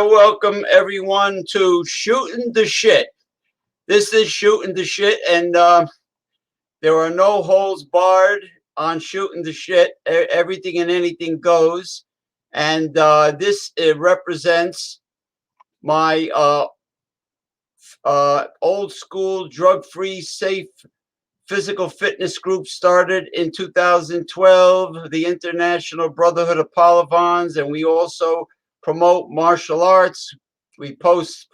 Welcome everyone to Shootin' the Shit. This is Shootin' the Shit, and there are no holds barred on Shootin' the Shit. Everything and anything goes, and this represents my old school, drug-free, safe physical fitness group started in 2012, the International Brotherhood of Palavans, and we also promote martial arts. We post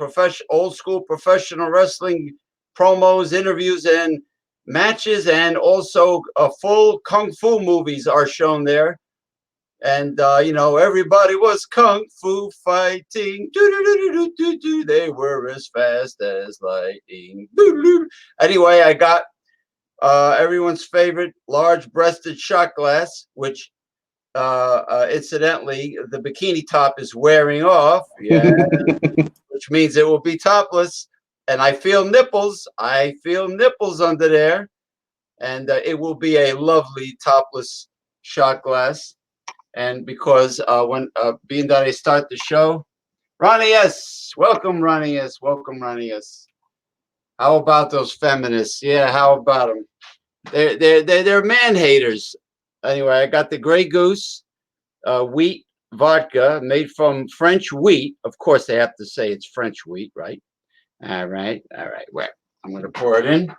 old school professional wrestling promos, interviews, and matches, and also full kung fu movies are shown there. And you know, everybody was kung fu fighting. They were as fast as lightning. Anyway, I got everyone's favorite large-breasted shot glass, which incidentally, the bikini top is wearing off, yeah, which means it will be topless. And I feel nipples. I feel nipples under there, and it will be a lovely topless shot glass. And because when being that I start the show, Ronnie S, welcome Ronnie S, welcome Ronnie S. How about those feminists? Yeah, how about them? They're man haters. Anyway, I got the Grey Goose wheat vodka made from French wheat. Of course, they have to say it's French wheat, right? All right. Well, I'm going to pour it in.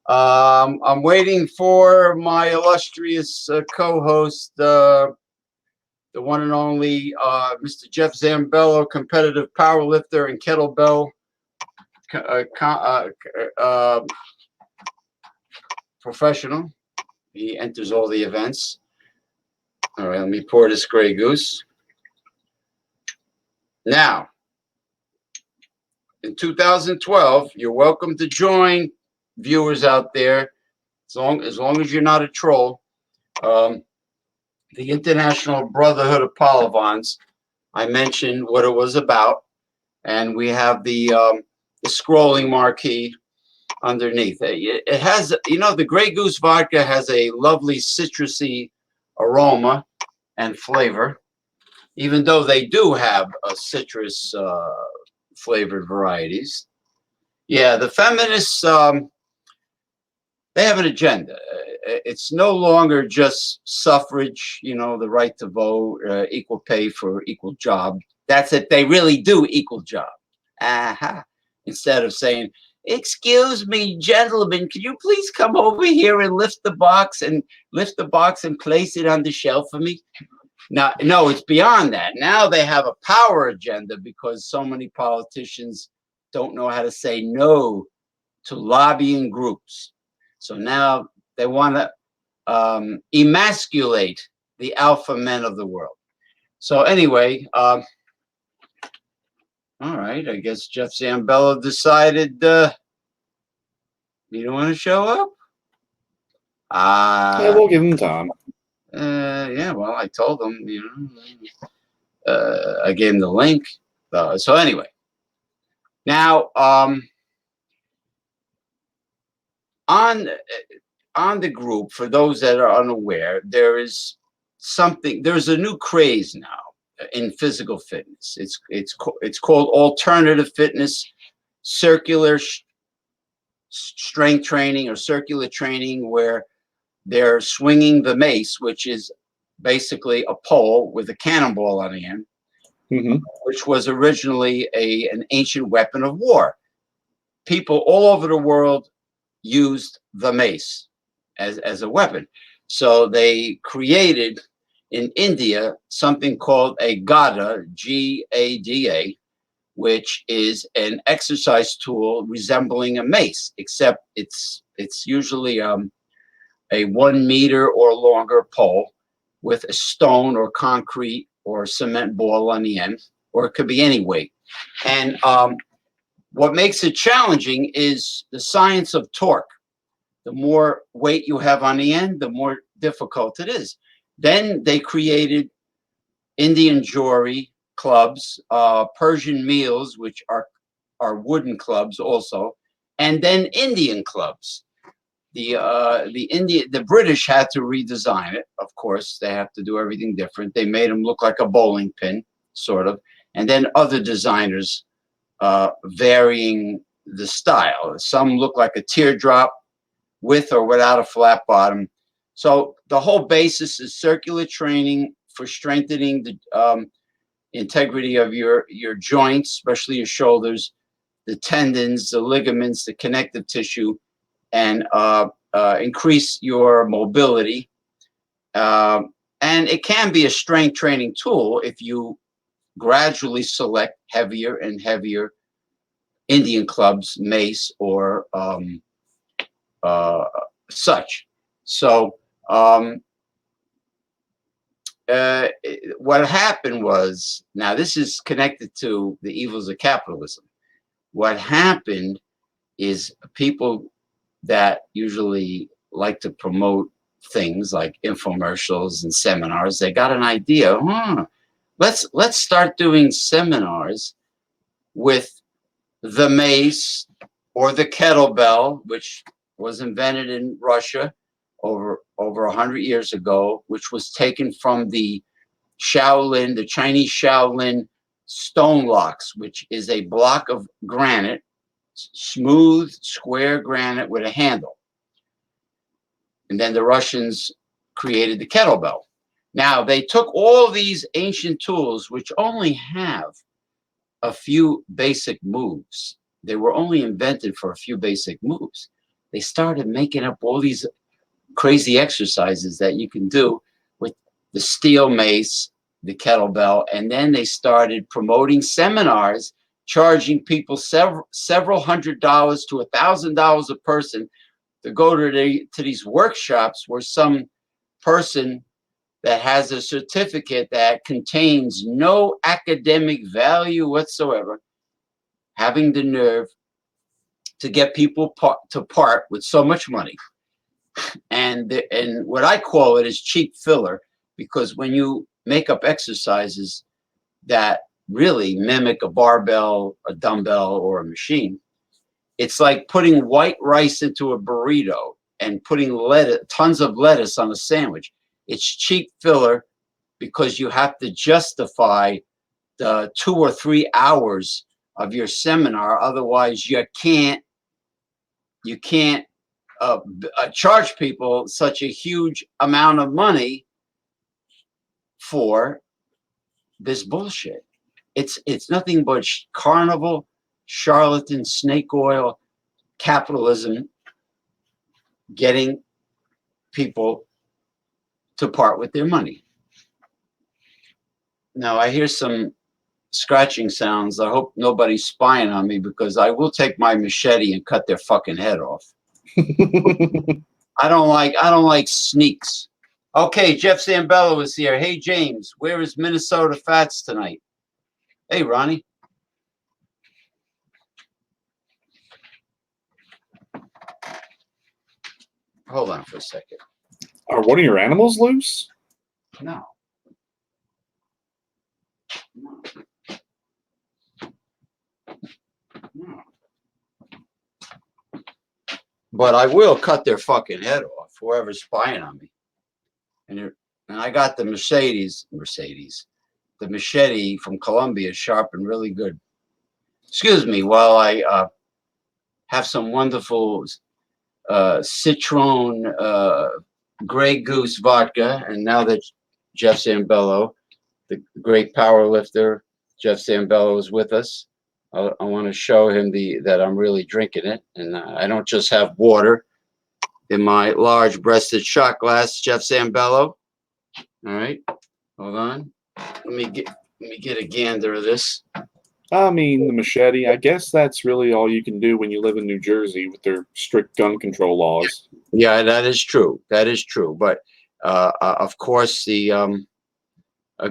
I'm waiting for my illustrious co-host, the one and only Mr. Jeff Zambello, competitive powerlifter and kettlebell professional. He enters all the events. All right, let me pour this Grey Goose. Now, in 2012, you're welcome to join, viewers out there, as long as you're not a troll. The International Brotherhood of Palavans. I mentioned what it was about, and we have the scrolling marquee underneath. It has, you know, the Grey Goose vodka has a lovely citrusy aroma and flavor, even though they do have a citrus flavored varieties. Yeah, the feminists, they have an agenda. It's no longer just suffrage, you know, the right to vote, equal pay for equal job. That's it. They really do equal job. Aha. Instead of saying, excuse me, gentlemen, can you please come over here and lift the box and place it on the shelf for me? Now, no, it's beyond that. Now they have a power agenda because so many politicians don't know how to say no to lobbying groups. So now they want to emasculate the alpha men of the world. So anyway, all right, I guess Jeff Zambello decided you don't want to show up? Yeah, we'll give him time. Yeah, well, I told him, you know, I gave him the link. So anyway, now on the group, for those that are unaware, there's a new craze now in physical fitness. It's called alternative fitness, circular strength training or circular training, where they're swinging the mace, which is basically a pole with a cannonball on the end, which was originally an ancient weapon of war. People all over the world used the mace as a weapon. So they created in India something called a gada, G-A-D-A, which is an exercise tool resembling a mace, except it's usually a 1 meter or longer pole, with a stone or concrete or cement ball on the end, or it could be any weight. And what makes it challenging is the science of torque. The more weight you have on the end, the more difficult it is. Then they created Indian jewelry clubs, Persian meals, which are wooden clubs also, and then Indian clubs. The British had to redesign it. Of course, they have to do everything different. They made them look like a bowling pin, sort of, and then other designers varying the style. Some look like a teardrop with or without a flat bottom. So the whole basis is circular training for strengthening the integrity of your joints, especially your shoulders, the tendons, the ligaments, the connective tissue, and increase your mobility. And it can be a strength training tool if you gradually select heavier and heavier Indian clubs, mace, or such. So what happened was, now this is connected to the evils of capitalism. What happened is people that usually like to promote things like infomercials and seminars, they got an idea, let's start doing seminars with the mace or the kettlebell, which was invented in Russia over 100 years ago, which was taken from the Shaolin, the Chinese Shaolin stone blocks, which is a block of granite, smooth, square granite with a handle. And then the Russians created the kettlebell. Now, they took all these ancient tools, which only have a few basic moves. They were only invented for a few basic moves. They started making up all these crazy exercises that you can do with the steel mace, the kettlebell, and then they started promoting seminars, charging people several $100s to $1,000 a person to go to these workshops where some person that has a certificate that contains no academic value whatsoever, having the nerve to get people to part with so much money. And what I call it is cheap filler, because when you make up exercises that really mimic a barbell, a dumbbell, or a machine, it's like putting white rice into a burrito and putting tons of lettuce on a sandwich. It's cheap filler because you have to justify the 2 or 3 hours of your seminar. Otherwise, you can't charge people such a huge amount of money for this bullshit. It's nothing but carnival, charlatan, snake oil, capitalism, getting people to part with their money. Now, I hear some scratching sounds. I hope nobody's spying on me, because I will take my machete and cut their fucking head off. I don't like sneaks. Okay, Jeff Zambello is here. Hey, James, where is Minnesota Fats tonight? Hey, Ronnie. Hold on for a second. Are one of your animals loose? No. No. No. But I will cut their fucking head off, whoever's spying on me. And I got the Mercedes, the machete from Colombia, sharp and really good. Excuse me while I have some wonderful Citron Grey Goose vodka. And now that Jeff Zambello, the great power lifter, Jeff Zambello, is with us, I want to show him that I'm really drinking it. And I don't just have water in my large-breasted shot glass, Jeff Zambello. All right, hold on. Let me get a gander of this. I mean, the machete, I guess that's really all you can do when you live in New Jersey with their strict gun control laws. Yeah, that is true. That is true. But Of course, a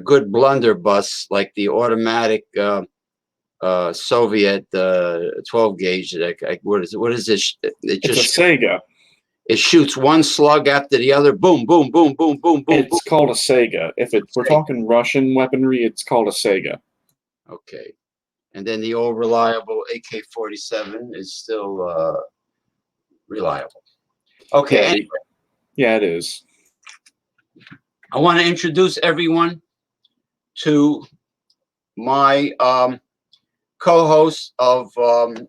good blunderbuss like the automatic Soviet 12 gauge. What is it? What is it? It It's a just Sega. it shoots one slug after the other. Boom, boom, boom, boom, boom, boom, boom. It's called a Sega. If we're talking Russian weaponry, it's called a Sega. Okay. And then the old reliable AK-47 is still reliable. Okay. Yeah, Anyway, yeah, it is. I want to introduce everyone to my co-host of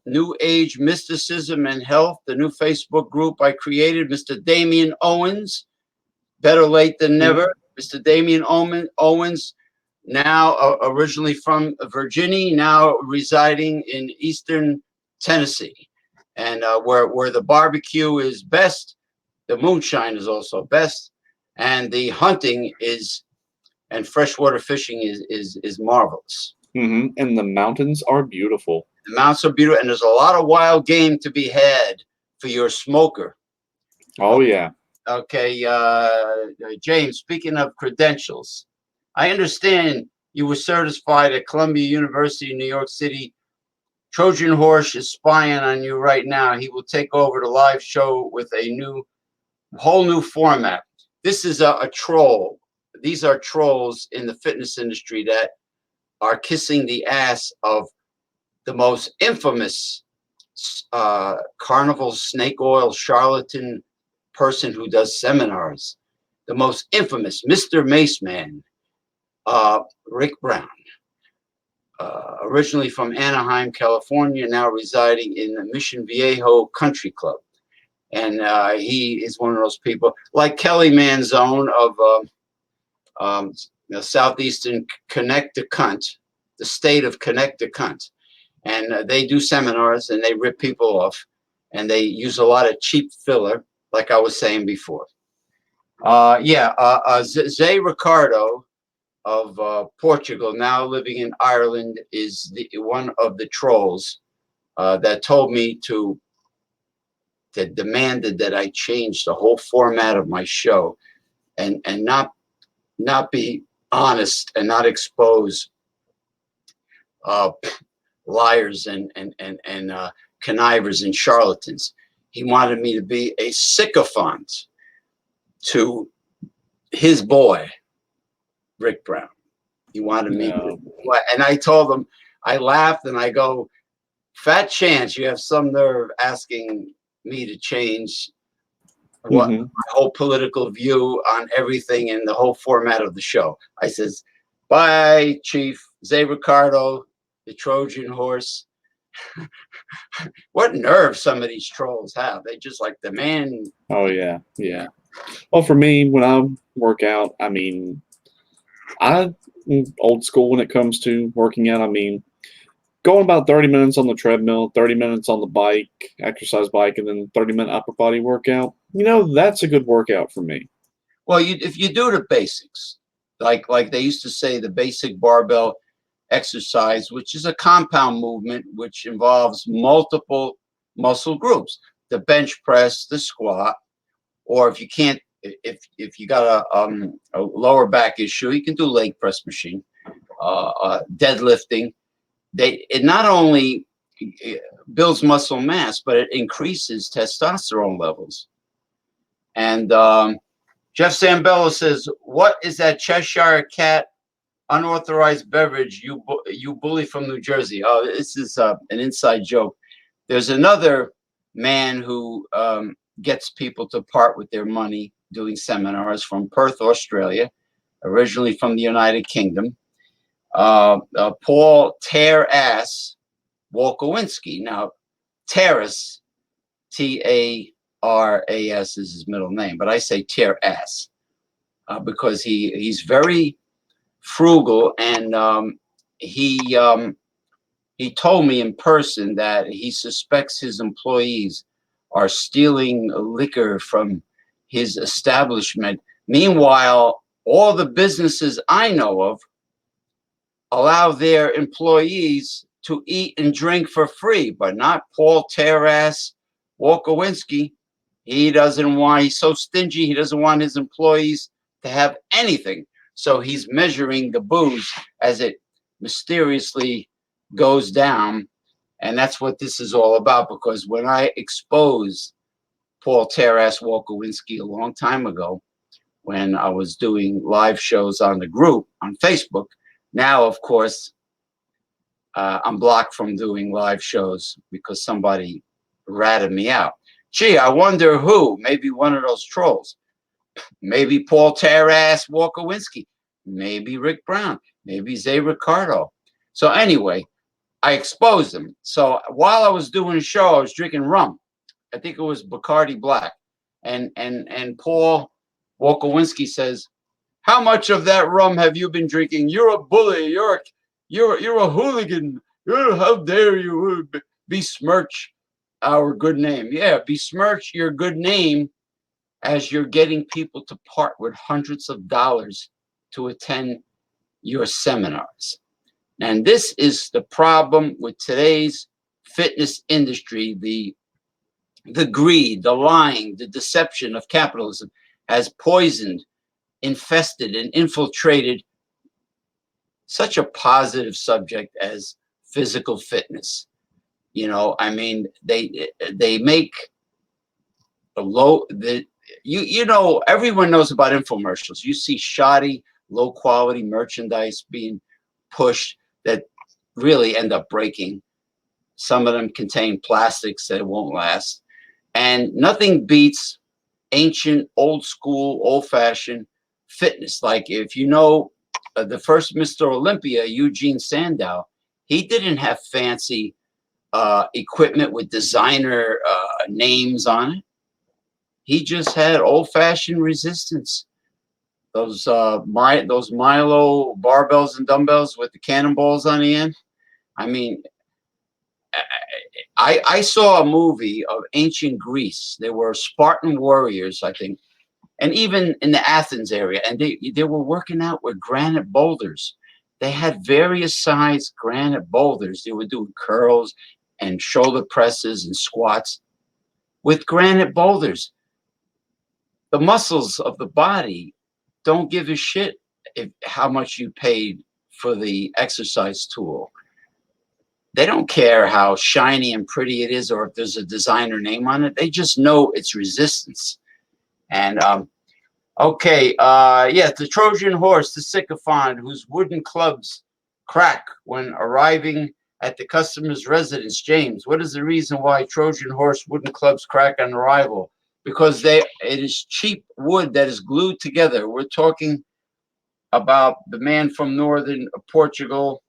New Age Mysticism and Health, the new Facebook group I created, Mr. Damian Owens. Better late than never. Mr. Damian Owens, now originally from Virginia, now residing in Eastern Tennessee, and where the barbecue is best, the moonshine is also best, and the hunting is and freshwater fishing is marvelous. And the mountains are beautiful. The mountains are beautiful, and there's a lot of wild game to be had for your smoker. Oh, yeah. Okay, James, speaking of credentials, I understand you were certified at Columbia University in New York City. Trojan Horse is spying on you right now. He will take over the live show with a whole new format. This is a troll. These are trolls in the fitness industry that are kissing the ass of the most infamous carnival snake oil charlatan person who does seminars, the most infamous Mr. Mace Man, Rick Brown, originally from Anaheim, California, now residing in the Mission Viejo Country Club. And he is one of those people like Kelly Manzone of southeastern Connecticut, the state of Connecticut. And they do seminars and they rip people off and they use a lot of cheap filler, like I was saying before. Zé Ricardo of Portugal, now living in Ireland, is one of the trolls that told me that demanded that I change the whole format of my show and not be honest and not expose liars and connivers and charlatans. He wanted me to be a sycophant to his boy, Rick Brown. He wanted me to, and I told him, I laughed and I go, fat chance you have some nerve asking me to change what my whole political view on everything in the whole format of the show. I says, bye, Chief Zé Ricardo, the Trojan Horse. What nerve some of these trolls have. They just like demand. Oh, yeah, yeah. Well, for me, when I work out, I mean, I'm old school when it comes to working out. I mean, going about 30 minutes on the treadmill, 30 minutes on the bike, exercise bike, and then 30-minute upper body workout, that's a good workout for me. Well, if you do the basics, like they used to say, the basic barbell exercise, which is a compound movement, which involves multiple muscle groups, the bench press, the squat, or if you can't, if you got a lower back issue, you can do leg press machine, deadlifting. It not only builds muscle mass, but it increases testosterone levels. And Jeff Sambello says, "What is that Cheshire Cat unauthorized beverage you bully from New Jersey?" Oh, this is an inside joke. There's another man who gets people to part with their money doing seminars from Perth, Australia, originally from the United Kingdom. Paul Tear Ass Wolkowinski. Now, Terrace, Taras is his middle name, but I say Tear Ass because he's very frugal, and he told me in person that he suspects his employees are stealing liquor from his establishment. Meanwhile, all the businesses I know of allow their employees to eat and drink for free, but not Paul Terrace Wolkowinski. He's so stingy, he doesn't want his employees to have anything. So he's measuring the booze as it mysteriously goes down. And that's what this is all about, because when I exposed Paul Terras Walkowinski a long time ago, when I was doing live shows on the group on Facebook, now, of course, I'm blocked from doing live shows because somebody ratted me out. Gee, I wonder who. Maybe one of those trolls. Maybe Paul Terras Walkowinski. Maybe Rick Brown. Maybe Zay Ricardo. So anyway, I exposed him. So while I was doing a show, I was drinking rum. I think it was Bacardi Black. And Paul Walkowinski says, "How much of that rum have you been drinking? You're a bully. You're a hooligan. How dare you besmirch our good name?" Yeah, besmirch your good name as you're getting people to part with hundreds of dollars to attend your seminars. And this is the problem with today's fitness industry. The greed, the lying, the deception of capitalism has poisoned, infested, and infiltrated such a positive subject as physical fitness. You know, I mean, they make the low the you know, everyone knows about infomercials. You see shoddy, low quality merchandise being pushed that really end up breaking. Some of them contain plastics that won't last. And nothing beats ancient, old school, old fashioned fitness. Like if you know the first Mr. Olympia, Eugene Sandow, he didn't have fancy equipment with designer names on it. He just had old fashioned resistance. Those Milo barbells and dumbbells with the cannonballs on the end. I mean, I saw a movie of ancient Greece. There were Spartan warriors, I think, and even in the Athens area, and they were working out with granite boulders. They had various size granite boulders. They were doing curls and shoulder presses and squats with granite boulders. The muscles of the body don't give a shit how much you paid for the exercise tool. They don't care how shiny and pretty it is or if there's a designer name on it. They just know it's resistance. And okay, yeah, the Trojan horse, the sycophant whose wooden clubs crack when arriving at the customer's residence. James, what is the reason why Trojan horse wooden clubs crack on arrival? Because it is cheap wood that is glued together. We're talking about the man from northern Portugal.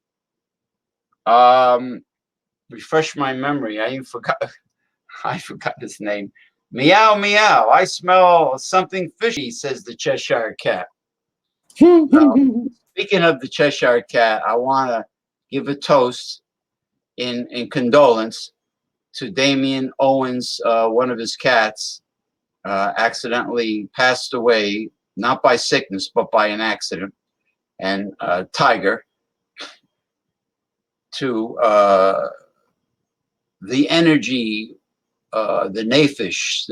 Refresh my memory. I forgot his name. Meow, meow. I smell something fishy, says the Cheshire Cat. Speaking of the Cheshire Cat, I want to give a toast in condolence to Damien Owens. One of his cats accidentally passed away, not by sickness, but by an accident. And Tiger, to the energy, the naifish,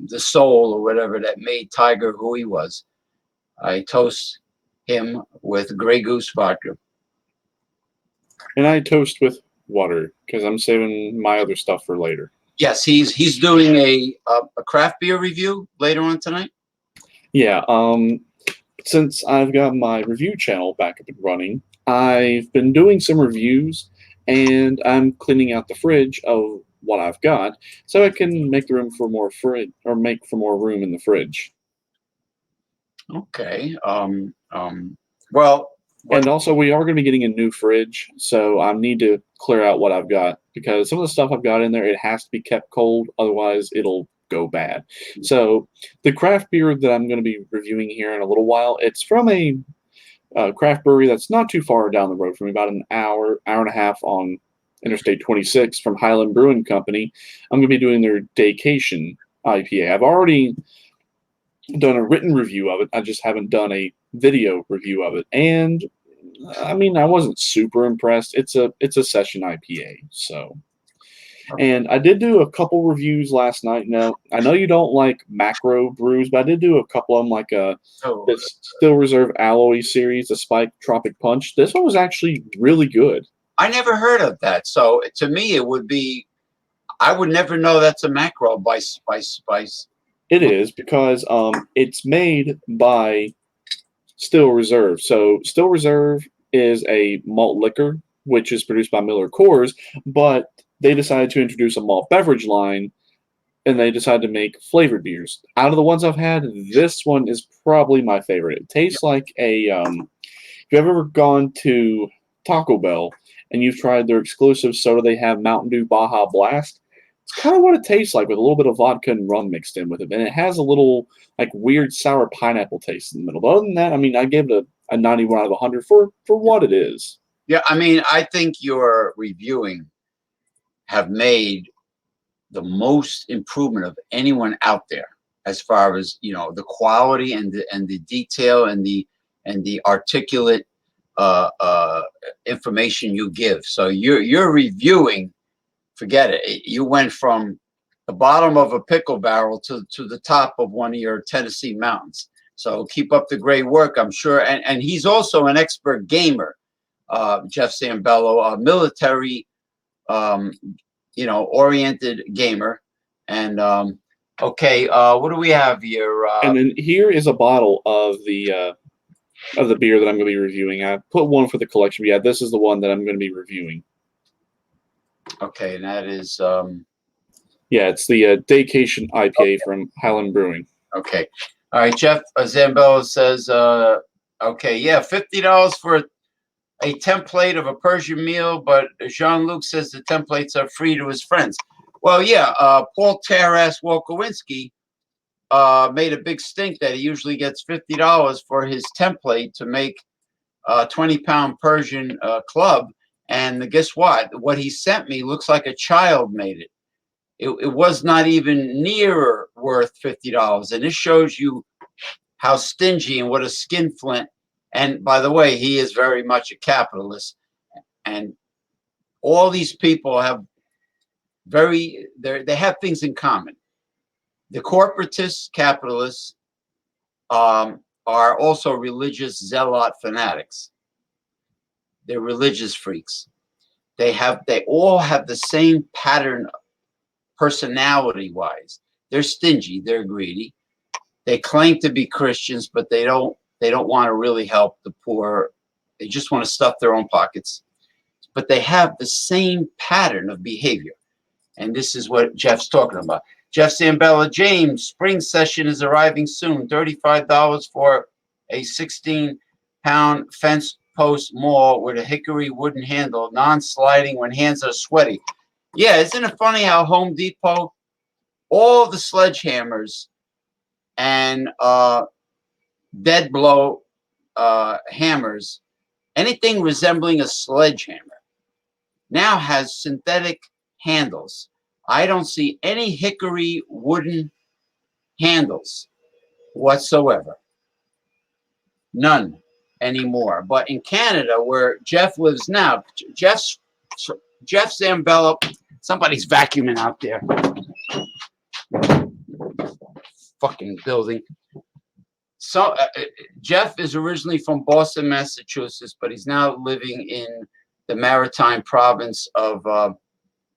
the soul or whatever that made Tiger who he was. I toast him with Grey Goose vodka. And I toast with water because I'm saving my other stuff for later. Yes, he's doing a craft beer review later on tonight. Yeah, since I've got my review channel back up and running, I've been doing some reviews, and I'm cleaning out the fridge of what I've got so I can make the room for more fridge, or make for more room in the fridge. Okay. Well. And also, we are going to be getting a new fridge, so I need to clear out what I've got because some of the stuff I've got in there, it has to be kept cold, otherwise it'll go bad. So the craft beer that I'm going to be reviewing here in a little while, it's from a craft brewery that's not too far down the road from me, about an hour and a half on Interstate 26 from Highland Brewing Company. I'm going to be doing their Daycation IPA. I've already done a written review of it. I just haven't done a video review of it. And I mean, I wasn't super impressed. It's a session IPA. So And I did do a couple reviews last night. Now, I know you don't like macro brews, but I did do a couple of them, like So this Still Reserve Alloy series, the Spike Tropic Punch. This one was actually really good. I never heard of that. So to me, it would be. I would never know that's a macro by Spice. It is because it's made by Still Reserve. So Still Reserve is a malt liquor, which is produced by Miller Coors, but they decided to introduce a malt beverage line, and they decided to make flavored beers. Out of the ones I've had, this one is probably my favorite. It tastes like a if you've ever gone to Taco Bell and you've tried their exclusive soda, they have Mountain Dew Baja Blast. It's kind of what it tastes like, with a little bit of vodka and rum mixed in with it, and it has a little like weird sour pineapple taste in the middle. But other than that, I mean, I gave it a 91 out of 100 for what it is. Yeah, I mean, I think your reviewing have made the most improvement of anyone out there, as far as the quality and the detail and the articulate information you give. So you're reviewing. Forget it. You went from the bottom of a pickle barrel to the top of one of your Tennessee mountains. So keep up the great work, I'm sure. And he's also an expert gamer, Jeff Zambello, a military, oriented gamer. And okay, what do we have here? And then here is a bottle of the beer that I'm going to be reviewing. I put one for the collection. But yeah, this is the one that I'm going to be reviewing. Okay, and that is yeah, it's the Daycation IPA from Highland Brewing. Okay, all right. Jeff Zambello says, okay, yeah, $50 for a template of a Persian meal, but Jean-Luc says the templates are free to his friends. Well, yeah, Paul Taras Wolkowinski made a big stink that he usually gets $50 for his template to make a 20-pound Persian club. And guess what? What he sent me looks like a child made it. It was not even near worth $50. And this shows you how stingy and what a skinflint. And by the way, he is very much a capitalist. And all these people have they have things in common. The corporatists, capitalists, are also religious zealot fanatics. They're religious freaks. They all have the same pattern, personality-wise. They're stingy. They're greedy. They claim to be Christians, but they don't want to really help the poor. They just want to stuff their own pockets. But they have the same pattern of behavior. And this is what Jeff's talking about. Jeff Zambella, James, spring session is arriving soon. $35 for a 16-pound fence post maul with a hickory wooden handle, non-sliding when hands are sweaty. Yeah, isn't it funny how Home Depot, all the sledgehammers and dead blow hammers, anything resembling a sledgehammer, now has synthetic handles. I don't see any hickory wooden handles whatsoever. None anymore. But in Canada, where Jeff lives now, Jeff Zambello, somebody's vacuuming out there. Fucking building. So Jeff is originally from Boston, Massachusetts, but he's now living in the maritime province of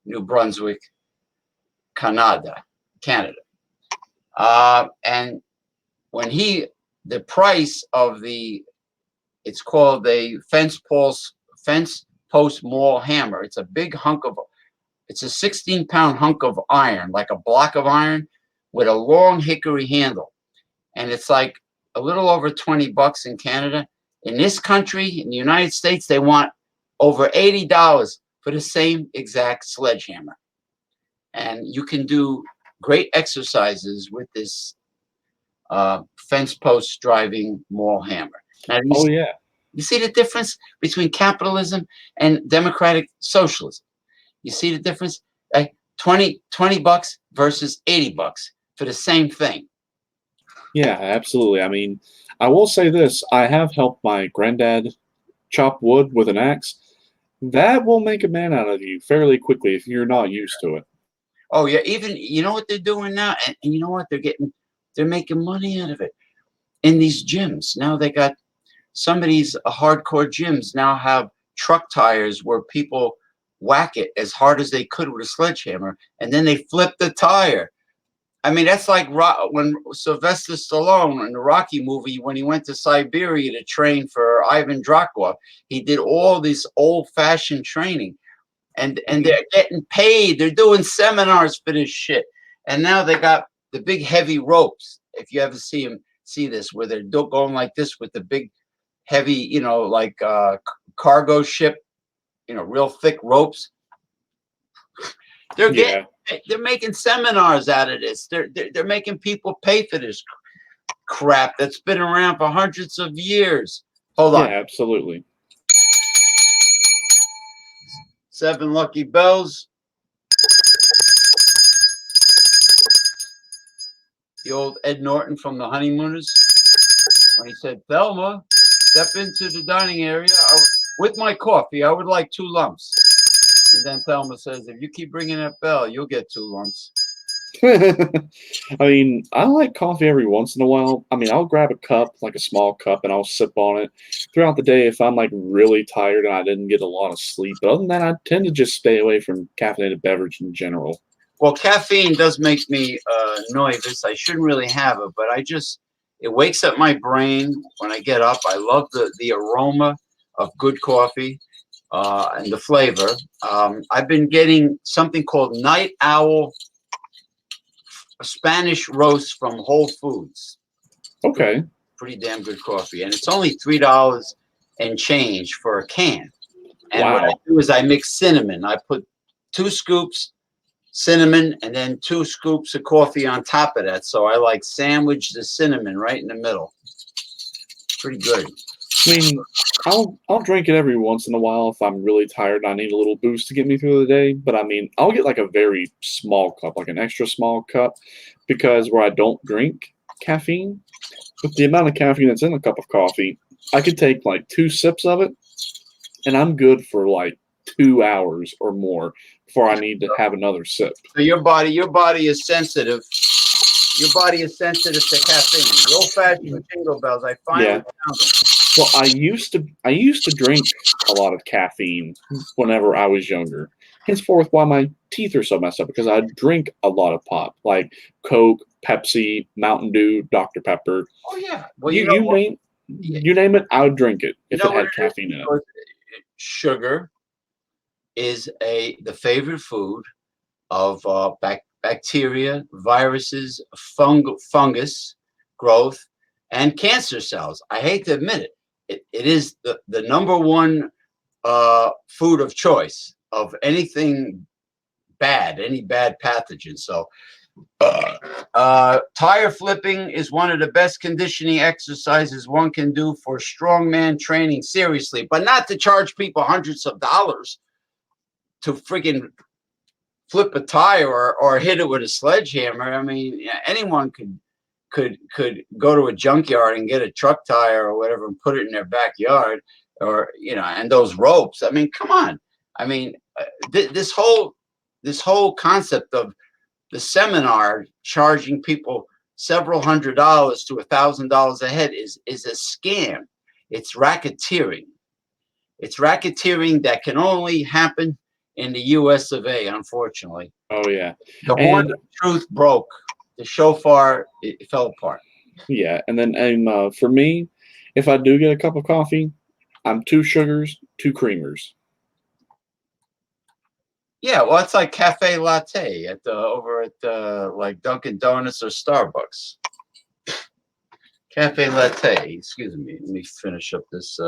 New Brunswick, Canada. And when the price of it's called a fence post maul hammer. It's a big it's a 16-pound hunk of iron, like a block of iron with a long hickory handle. And it's like a little over $20 in Canada. In this country, in the United States, they want over $80 for the same exact sledgehammer. And you can do great exercises with this fence post driving maul hammer. Now, you see the difference between capitalism and democratic socialism? You see the difference? Like $20 versus $80 for the same thing. Yeah, absolutely. I mean, I will say this. I have helped my granddad chop wood with an axe, That will make a man out of you fairly quickly if you're not used to it. Oh yeah, even you know what they're doing now, and you know what they're making money out of it in these gyms. Now they got some of these hardcore gyms now have truck tires where people whack it as hard as they could with a sledgehammer, and then they flip the tire. I mean, that's like when Sylvester Stallone in the Rocky movie, when he went to Siberia to train for Ivan Drago, he did all this old-fashioned training, and they're getting paid. They're doing seminars for this shit, and now they got the big heavy ropes. If you ever see this, where they're going like this with the big heavy, like cargo ship, real thick ropes. They're getting, Yeah, they're making seminars out of this. They're making people pay for this crap that's been around for hundreds of years. Hold yeah, on. absolutely. 7 lucky bells. The old Ed Norton from the Honeymooners, when he said, "Thelma, step into the dining area with my coffee. I would like 2 lumps." And then Thelma says, "If you keep ringing that bell, you'll get 2 lumps." I mean, I like coffee every once in a while. I mean, I'll grab a cup, like a small cup, and I'll sip on it throughout the day if I'm like really tired and I didn't get a lot of sleep. But other than that, I tend to just stay away from caffeinated beverage in general. Well, caffeine does make me nervous. I shouldn't really have it, but it wakes up my brain when I get up. I love the aroma of good coffee and the flavor. I've been getting something called Night Owl Spanish roast from Whole Foods. Okay. Pretty damn good coffee, and it's only $3 and change for a can. And what I Wow. do is I mix cinnamon. I put 2 scoops cinnamon and then 2 scoops of coffee on top of that. So I like sandwich the cinnamon right in the middle. Pretty good. I mean, I'll drink it every once in a while if I'm really tired and I need a little boost to get me through the day. But I mean, I'll get like a very small cup, like an extra small cup, because where I don't drink caffeine, with the amount of caffeine that's in a cup of coffee, I could take like 2 sips of it, and I'm good for like 2 hours or more before I need to have another sip. So your body is sensitive. Your body is sensitive to caffeine. The old-fashioned jingle bells. I finally Yeah. found them. Well, I used to drink a lot of caffeine whenever I was younger. Henceforth, why my teeth are so messed up because I drink a lot of pop, like Coke, Pepsi, Mountain Dew, Dr Pepper. Oh yeah. Well, You you know you what? name You you name it, I would drink it if know it what had it is? caffeine in it. Because sugar is the favorite food of bacteria, viruses, fungus growth, and cancer cells. I hate to admit it. It is the number one food of choice of anything bad, any bad pathogen. So, tire flipping is one of the best conditioning exercises one can do for strongman training. Seriously, but not to charge people hundreds of dollars to freaking flip a tire or hit it with a sledgehammer. I mean, yeah, anyone could go to a junkyard and get a truck tire or whatever and put it in their backyard, or and those ropes. I mean, come on. I mean, this whole concept of the seminar charging people several $100s to $1,000 a head is a scam. It's racketeering. It's racketeering that can only happen in the U.S. of A. Unfortunately, Oh yeah, the horn and of truth broke. The shofar it fell apart. yeah, and then for me, if I do get a cup of coffee, I'm 2 sugars, 2 creamers. Yeah, well, it's like cafe latte at over at like Dunkin' Donuts or Starbucks. Cafe latte. Excuse me. Let me finish up this.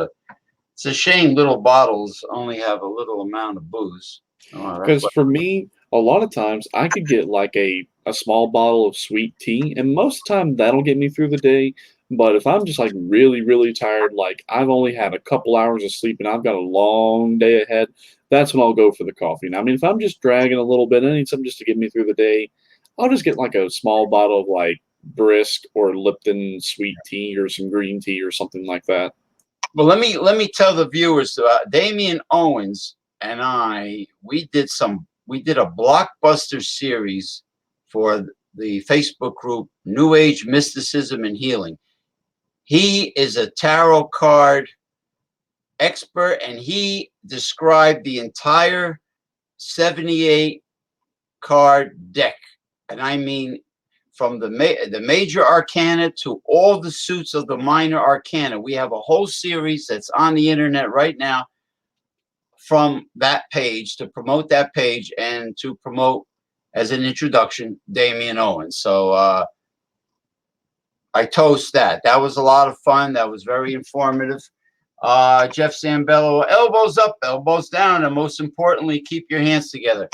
It's a shame little bottles only have a little amount of booze. Oh, that's Because what. for me, a lot of times I could get like a small bottle of sweet tea, and most of the time that'll get me through the day. But if I'm just like really, really tired, like I've only had a couple hours of sleep and I've got a long day ahead, that's when I'll go for the coffee. And I mean, if I'm just dragging a little bit, I need something just to get me through the day, I'll just get like a small bottle of like Brisk or Lipton sweet tea or some green tea or something like that. Well, let me tell the viewers. Damian Owens and we did a blockbuster series for the Facebook group New Age Mysticism and Healing. He is a tarot card expert, and he described the entire 78 card deck. And I mean, from the major arcana to all the suits of the minor arcana. We have a whole series that's on the internet right now from that page, to promote that page and to promote, as an introduction, Damian Owens. So I toast that. That was a lot of fun. That was very informative. Jeff Zambello, elbows up, elbows down, and most importantly, keep your hands together.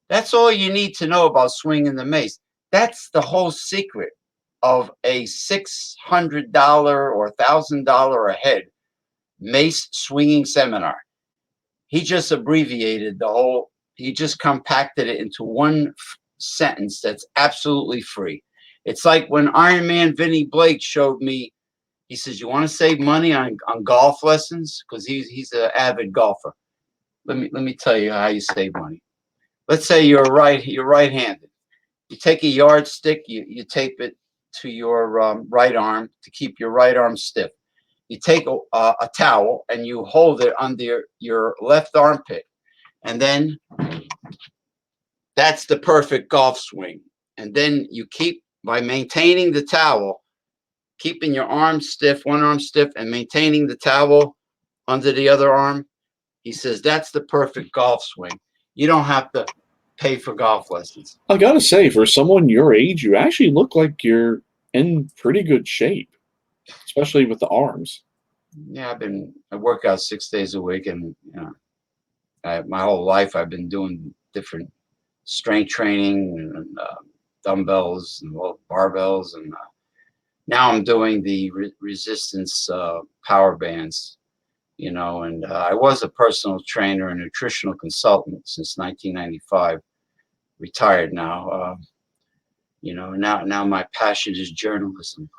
That's all you need to know about swinging the mace. That's the whole secret of a $600 or $1,000 a head mace swinging seminar. He just abbreviated he just compacted it into one sentence that's absolutely free. It's like when Iron Man Vinny Blake showed me, he says, you want to save money on golf lessons? Because he's an avid golfer. Let me tell you how you save money. Let's say you're right-handed. You take a yardstick, you tape it to your right arm to keep your right arm stiff. You take a towel and you hold it under your left armpit. And then that's the perfect golf swing. And then you keep, by maintaining the towel, keeping your arm stiff, one arm stiff, and maintaining the towel under the other arm. He says that's the perfect golf swing. You don't have to pay for golf lessons. I gotta say, for someone your age, you actually look like you're in pretty good shape, especially with the arms. Yeah, I work out 6 days a week, and my whole life I've been doing different strength training and dumbbells and barbells, and now I'm doing the resistance power bands. And I was a personal trainer and nutritional consultant since 1995. Retired now. Now my passion is journalism.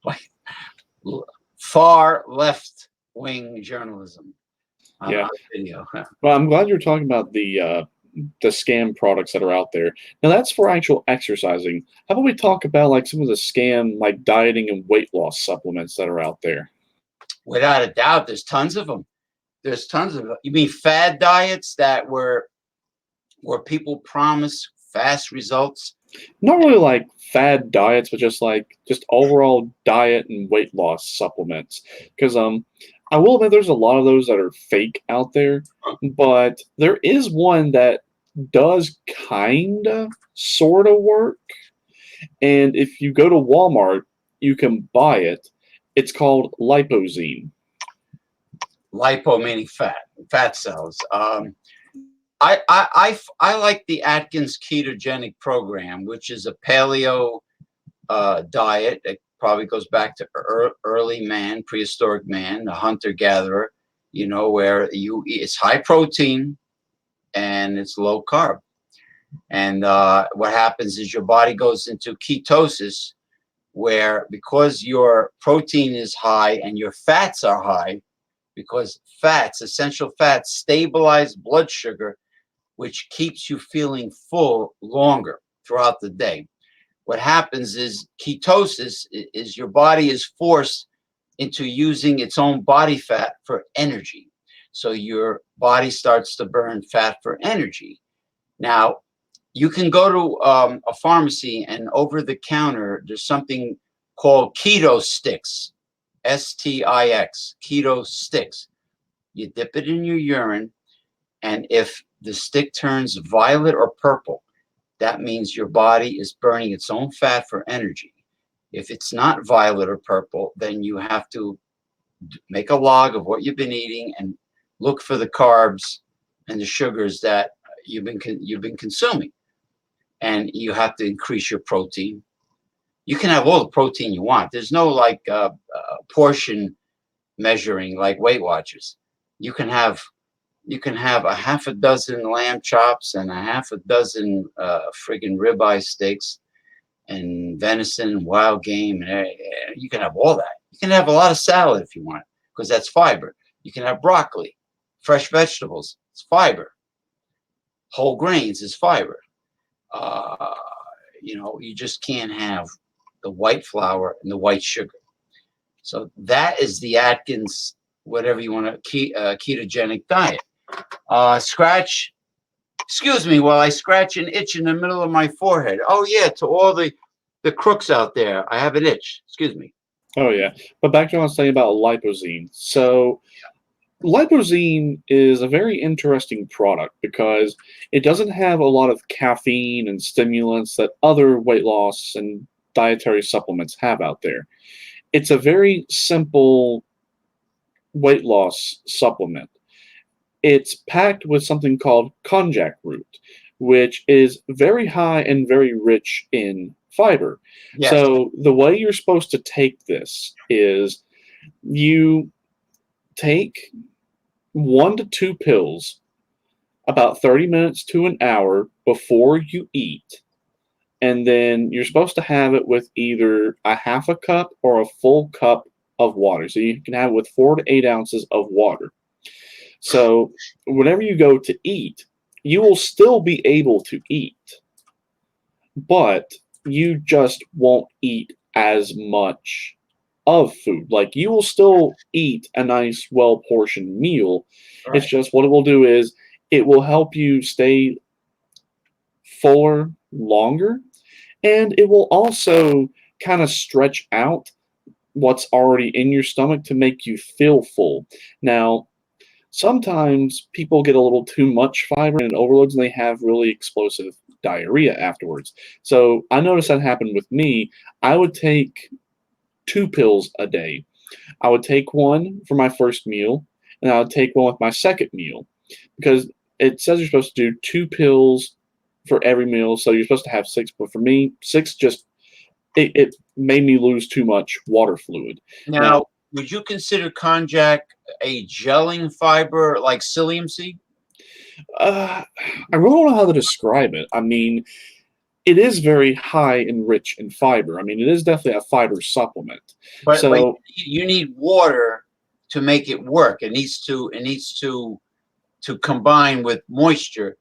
Like far left wing journalism. Yeah. Video. Well, I'm glad you're talking about the scam products that are out there. Now that's for actual exercising. How about we talk about like some of the scam like dieting and weight loss supplements that are out there? Without a doubt, there's tons of them. There's tons of them. You mean fad diets that where people promise fast results? Not really like fad diets, but just overall diet and weight loss supplements. Because I will admit there's a lot of those that are fake out there, but there is one that does kinda sorta work. And if you go to Walmart, you can buy it. It's called Lipozene. Lipo meaning fat cells. I like the Atkins ketogenic program, which is a paleo diet. It probably goes back to early man, prehistoric man, a hunter gatherer. Where it's high protein and it's low carb. And what happens is your body goes into ketosis, where because your protein is high and your fats are high, because essential fats, stabilize blood sugar, which keeps you feeling full longer throughout the day. What happens is ketosis is your body is forced into using its own body fat for energy. So your body starts to burn fat for energy. Now, you can go to a pharmacy, and over the counter, there's something called keto sticks, STIX, keto sticks. You dip it in your urine, and if the stick turns violet or purple, that means your body is burning its own fat for energy. If it's not violet or purple, then you have to make a log of what you've been eating and look for the carbs and the sugars that you've been consuming. And you have to increase your protein. You can have all the protein you want. There's no portion measuring like Weight Watchers. You can have a half a dozen lamb chops and a half a dozen friggin' ribeye steaks and venison and wild game. And you can have all that. You can have a lot of salad if you want, because that's fiber. You can have broccoli, Fresh vegetables, it's fiber. Whole grains is fiber. Uh, you just can't have the white flour and the white sugar. So that is the Atkins, whatever you want to, ketogenic diet. Scratch, excuse me, while I scratch an itch in the middle of my forehead. Oh yeah, to all the crooks out there, I have an itch. Excuse me. Oh yeah, but back to what I was saying about lipozene. So lipozene is a very interesting product because it doesn't have a lot of caffeine and stimulants that other weight loss and dietary supplements have out there. It's a very simple weight loss supplement. It's packed with something called konjac root, which is very high and very rich in fiber. Yes. So the way you're supposed to take this is you take 1 to 2 pills about 30 minutes to an hour before you eat. And then you're supposed to have it with either a half a cup or a full cup of water. So you can have it with 4 to 8 ounces of water. So whenever you go to eat, you will still be able to eat, but you just won't eat as much of food. Like you will still eat a nice, well portioned meal. Right. It's just what it will do is it will help you stay fuller longer, and it will also kind of stretch out what's already in your stomach to make you feel full. Now, sometimes people get a little too much fiber and overloads and they have really explosive diarrhea afterwards. So I noticed that happened with me. I would take 2 pills a day. I would take one for my first meal, and I would take one with my second meal because it says you're supposed to do 2 pills for every meal. So you're supposed to have six, but for me, six just it made me lose too much water fluid. Now, would you consider konjac a gelling fiber like psyllium seed? I really don't know how to describe it. I mean, it is very high and rich in fiber. I mean, it is definitely a fiber supplement. But So you need water to make it work. It needs to combine with moisture,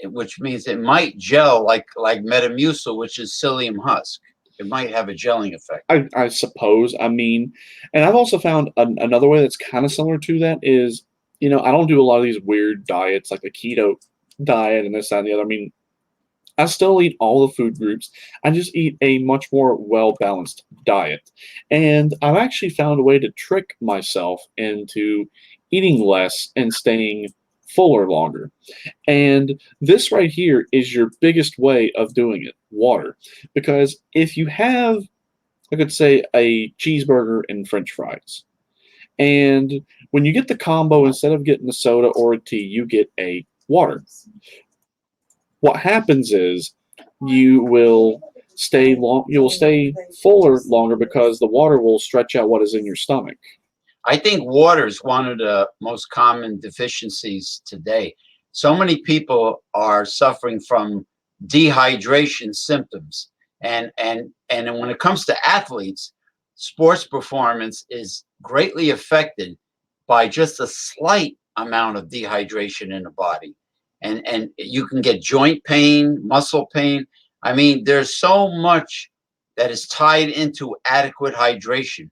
which means it might gel like Metamucil, which is psyllium husk. It might have a gelling effect. I suppose, I mean, and I've also found another way that's kind of similar to that is, I don't do a lot of these weird diets like the keto diet and this, that, and the other. I mean, I still eat all the food groups. I just eat a much more well balanced diet. And I've actually found a way to trick myself into eating less and staying fuller longer. And this right here is your biggest way of doing it, water. Because if you have, I could say, a cheeseburger and french fries, and when you get the combo, instead of getting a soda or a tea, you get a water. What happens is you will stay fuller longer because the water will stretch out what is in your stomach. I think water is one of the most common deficiencies today. So many people are suffering from dehydration symptoms, and when it comes to athletes, sports performance is greatly affected by just a slight amount of dehydration in the body, and you can get joint pain, muscle pain. I mean, there's so much that is tied into adequate hydration.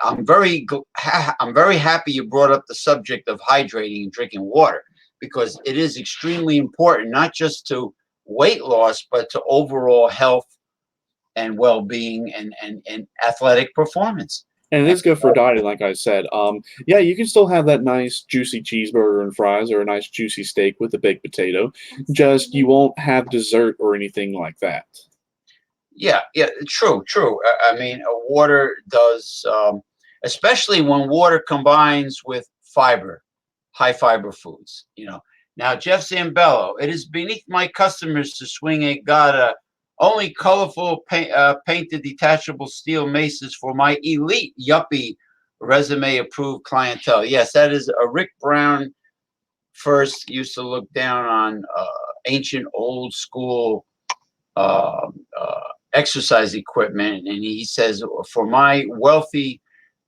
I'm very happy you brought up the subject of hydrating and drinking water, because it is extremely important, not just to weight loss, but to overall health and well-being and athletic performance. And it is good for dieting, like I said. Yeah, you can still have that nice juicy cheeseburger and fries or a nice juicy steak with a baked potato. Just you won't have dessert or anything like that. Yeah, yeah, true, true. I mean, water does, especially when water combines with fiber, high fiber foods. Now, Jeff Zambello, it is beneath my customers to swing a Gata, only colorful painted detachable steel maces for my elite yuppie resume approved clientele. Yes, that is a Rick Brown first used to look down on ancient old school uh, uh, exercise equipment, and he says, for my wealthy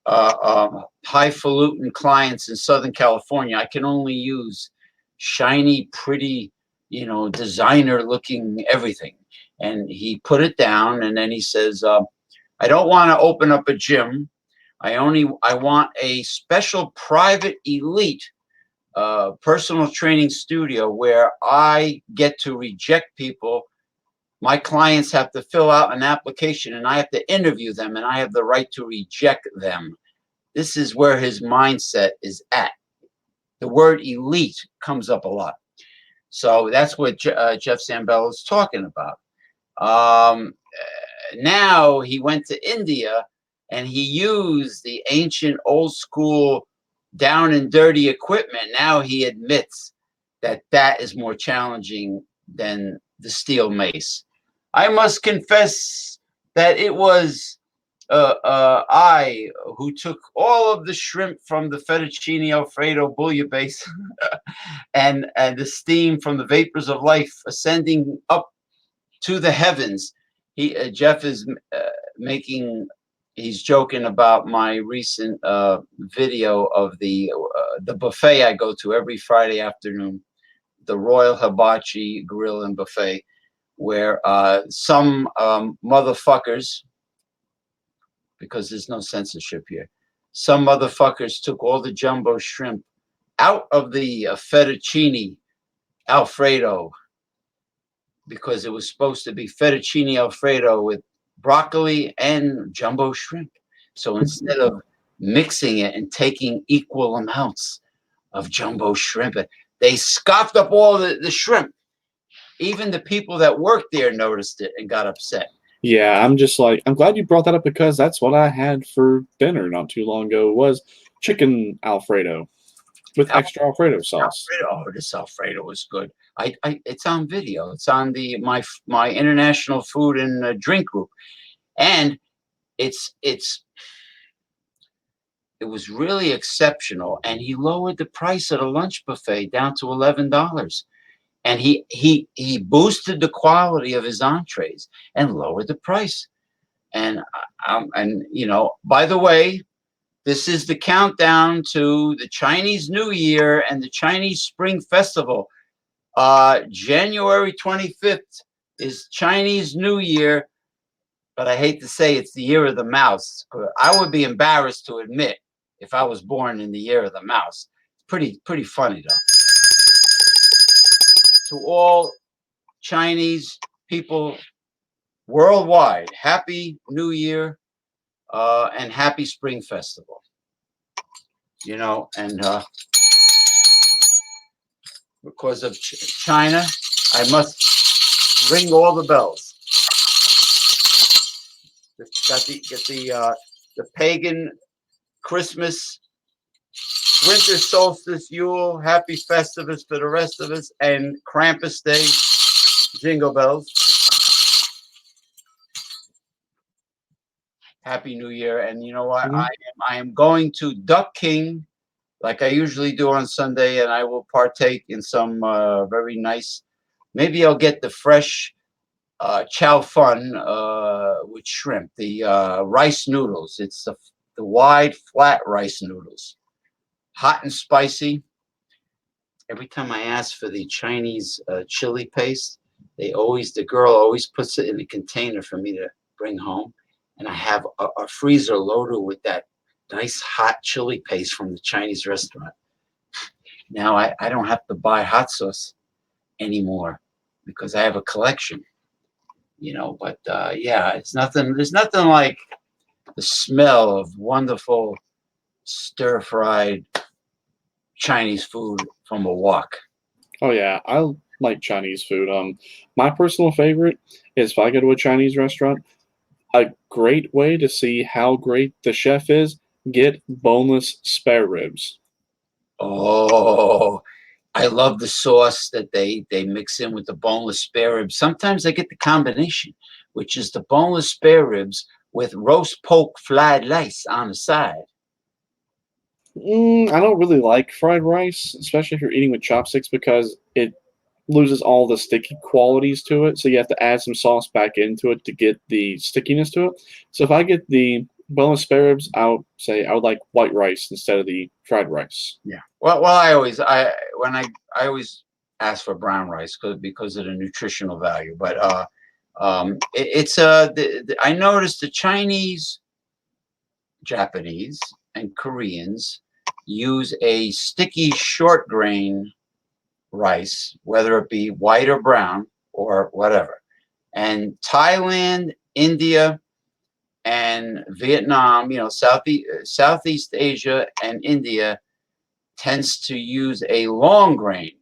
highfalutin clients in Southern California. I can only use shiny, pretty, designer looking everything. And he put it down, and then he says, I don't want to open up a gym. I want a special private elite personal training studio where I get to reject people. My clients have to fill out an application and I have to interview them and I have the right to reject them. This is where his mindset is at. The word elite comes up a lot. So that's what Jeff Zambello is talking about. Now he went to India and he used the ancient old school down and dirty equipment. Now he admits that that is more challenging than the steel mace. I must confess that it was I who took all of the shrimp from the fettuccine Alfredo bouillabaisse and the steam from the vapors of life ascending up to the heavens. Jeff is he's joking about my recent video of the buffet I go to every Friday afternoon, the Royal Hibachi Grill and Buffet, where some motherfuckers, because there's no censorship here, some motherfuckers took all the jumbo shrimp out of the fettuccine Alfredo because it was supposed to be fettuccine Alfredo with broccoli and jumbo shrimp. So instead of mixing it and taking equal amounts of jumbo shrimp, they scoffed up all the shrimp. Even the people that worked there noticed it and got upset. Yeah, I'm just like, I'm glad you brought that up because that's what I had for dinner not too long ago was chicken Alfredo with extra Alfredo sauce. Oh, this Alfredo was good. It's on video. It's on my international food and drink group, and it was really exceptional. And he lowered the price at a lunch buffet down to $11. And he boosted the quality of his entrees and lowered the price. And by the way, this is the countdown to the Chinese New Year and the Chinese Spring Festival. January 25th is Chinese New Year, but I hate to say it's the year of the mouse. I would be embarrassed to admit if I was born in the year of the mouse. It's pretty funny though. To all Chinese people worldwide, Happy New Year and Happy Spring Festival. And because of China, I must ring all the bells. Get the pagan Christmas, winter solstice, Yule, happy Festivus for the rest of us, and Krampus Day, jingle bells. Happy New Year. And you know what? Mhm. I am going to Duck King like I usually do on Sunday, and I will partake in some very nice, maybe I'll get the fresh chow fun with shrimp, the rice noodles. It's the wide, flat rice noodles. Hot and spicy. Every time I ask for the Chinese chili paste, the girl always puts it in a container for me to bring home. And I have a freezer loaded with that nice hot chili paste from the Chinese restaurant. Now I don't have to buy hot sauce anymore because I have a collection, but yeah, there's nothing like the smell of wonderful stir-fried Chinese food from a wok. Oh yeah, I like Chinese food. My personal favorite is if I go to a Chinese restaurant, a great way to see how great the chef is, get boneless spare ribs. Oh, I love the sauce that they mix in with the boneless spare ribs. Sometimes I get the combination, which is the boneless spare ribs with roast pork fried rice on the side. I don't really like fried rice, especially if you're eating with chopsticks, because it loses all the sticky qualities to it. So you have to add some sauce back into it to get the stickiness to it. So if I get the boneless spare ribs, I would say I would like white rice instead of the fried rice. Yeah. Well, I always ask for brown rice because of the nutritional value. But I noticed the Chinese, Japanese, and Koreans use a sticky short grain rice, whether it be white or brown or whatever. And Thailand, India, and Vietnam, Southeast Asia and India tends to use a long grain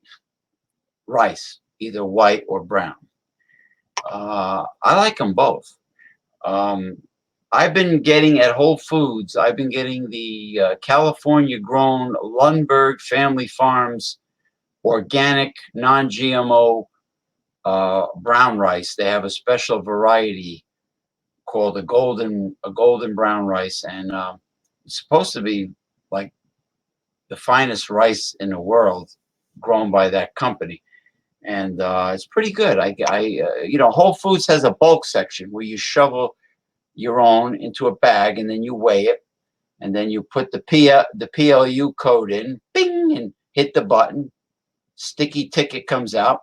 rice, either white or brown. I like them both. Um, I've been getting at Whole Foods, I've been getting the California grown Lundberg Family Farms organic, non GMO brown rice. They have a special variety called a golden brown rice, and it's supposed to be like the finest rice in the world, grown by that company, and it's pretty good. Whole Foods has a bulk section where you shovel your own into a bag, and then you weigh it, and then you put the PLU code in, bing, and hit the button. Sticky ticket comes out.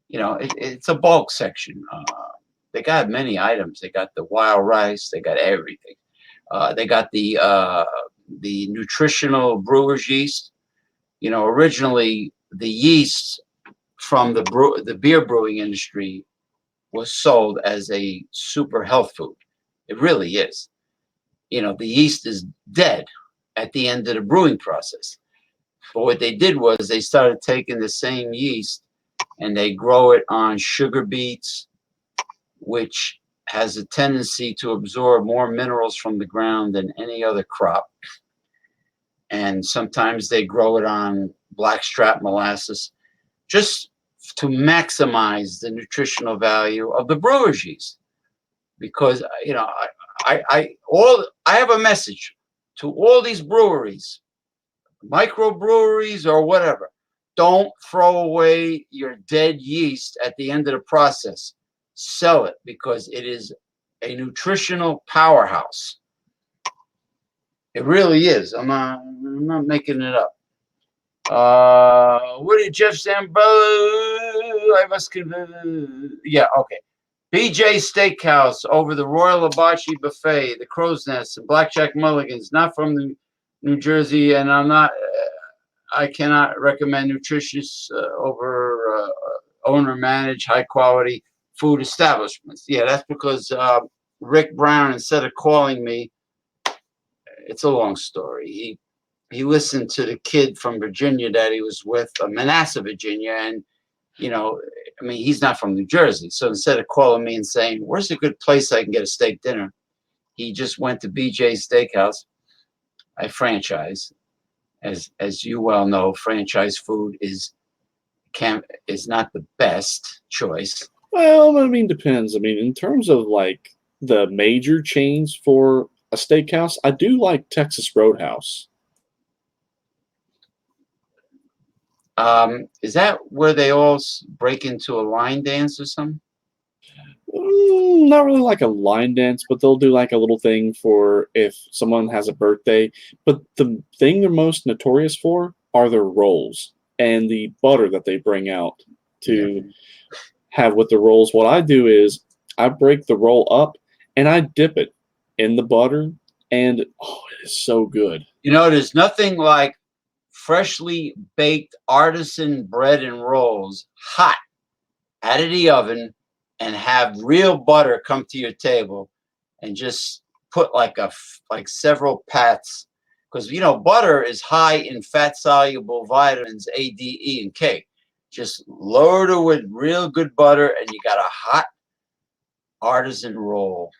It's a bulk section. They got many items. They got the wild rice. They got everything. They got the nutritional brewer's yeast. Originally the yeast from the beer brewing industry was sold as a super health food. It really is. The yeast is dead at the end of the brewing process. But what they did was they started taking the same yeast and they grow it on sugar beets, which has a tendency to absorb more minerals from the ground than any other crop. And sometimes they grow it on blackstrap molasses, just to maximize the nutritional value of the brewer's yeast. Because I have a message to all these breweries, microbreweries or whatever. Don't throw away your dead yeast at the end of the process. Sell it, because it is a nutritional powerhouse. It really is. I'm not making it up. What did Jeff Zambello? Yeah, okay. BJ Steakhouse over the Royal Hibachi Buffet, the Crow's Nest, and Blackjack Mulligan's. Not from New Jersey, and I cannot recommend nutritious over owner-managed, high-quality food establishments. Yeah, that's because Rick Brown, instead of calling me, it's a long story. He listened to the kid from Virginia that he was with, Manassas, Virginia, and he's not from New Jersey. So instead of calling me and saying, "Where's a good place I can get a steak dinner?" he just went to BJ's Steakhouse. I franchise. As you well know, franchise food is not the best choice. Well, depends. In terms of like the major chains for a steakhouse, I do like Texas Roadhouse. Is that where they all break into a line dance or something? Not really like a line dance, but they'll do like a little thing for if someone has a birthday. But the thing they're most notorious for are their rolls and the butter that they bring out to have with the rolls. What I do is I break the roll up and I dip it in the butter, and it is so good. There's nothing like freshly baked artisan bread and rolls hot out of the oven, and have real butter come to your table, and just put like several pats, because butter is high in fat soluble vitamins A, D, E, and K. Just load it with real good butter, and you got a hot artisan roll,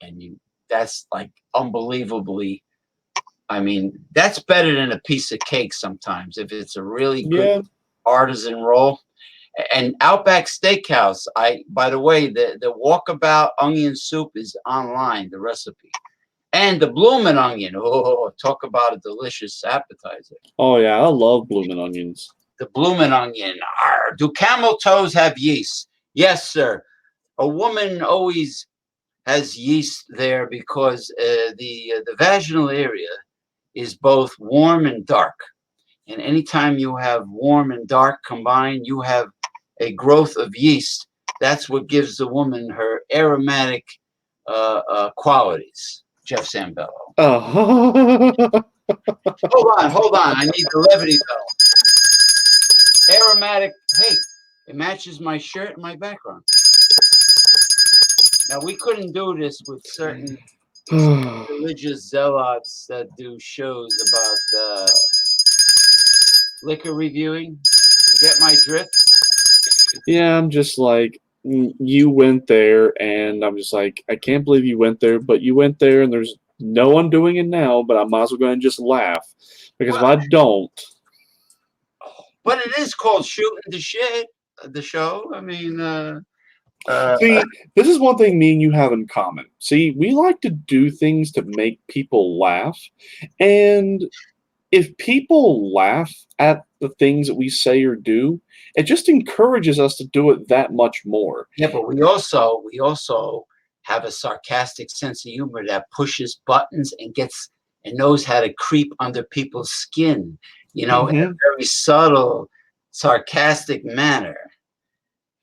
and that's like unbelievably. That's better than a piece of cake sometimes if it's a really good artisan roll. And Outback Steakhouse, by the way, the walkabout onion soup is online, the recipe. And the bloomin' onion. Oh, talk about a delicious appetizer. Oh yeah, I love bloomin' onions. The bloomin' onion. Do camel toes have yeast? Yes, sir. A woman always has yeast there because the vaginal area is both warm and dark. And anytime you have warm and dark combined, you have a growth of yeast. That's what gives the woman her aromatic qualities. Jeff Sambello. Oh. Hold on. I need the levity bell. Aromatic. Hey, it matches my shirt and my background. Now, we couldn't do this with certain religious zealots that do shows about liquor reviewing. You get my drift? Yeah, I'm just like, you went there, and I'm just like, I can't believe you went there, but you went there, and there's no one doing it now, but I might as well go ahead and just laugh. Because if I don't. But it is called Shootin' the Shit, the show. I mean, See, this is one thing me and you have in common. See, we like to do things to make people laugh, and if people laugh at the things that we say or do, it just encourages us to do it that much more. yeah, but we also have a sarcastic sense of humor that pushes buttons and knows how to creep under people's skin, in a very subtle, sarcastic manner.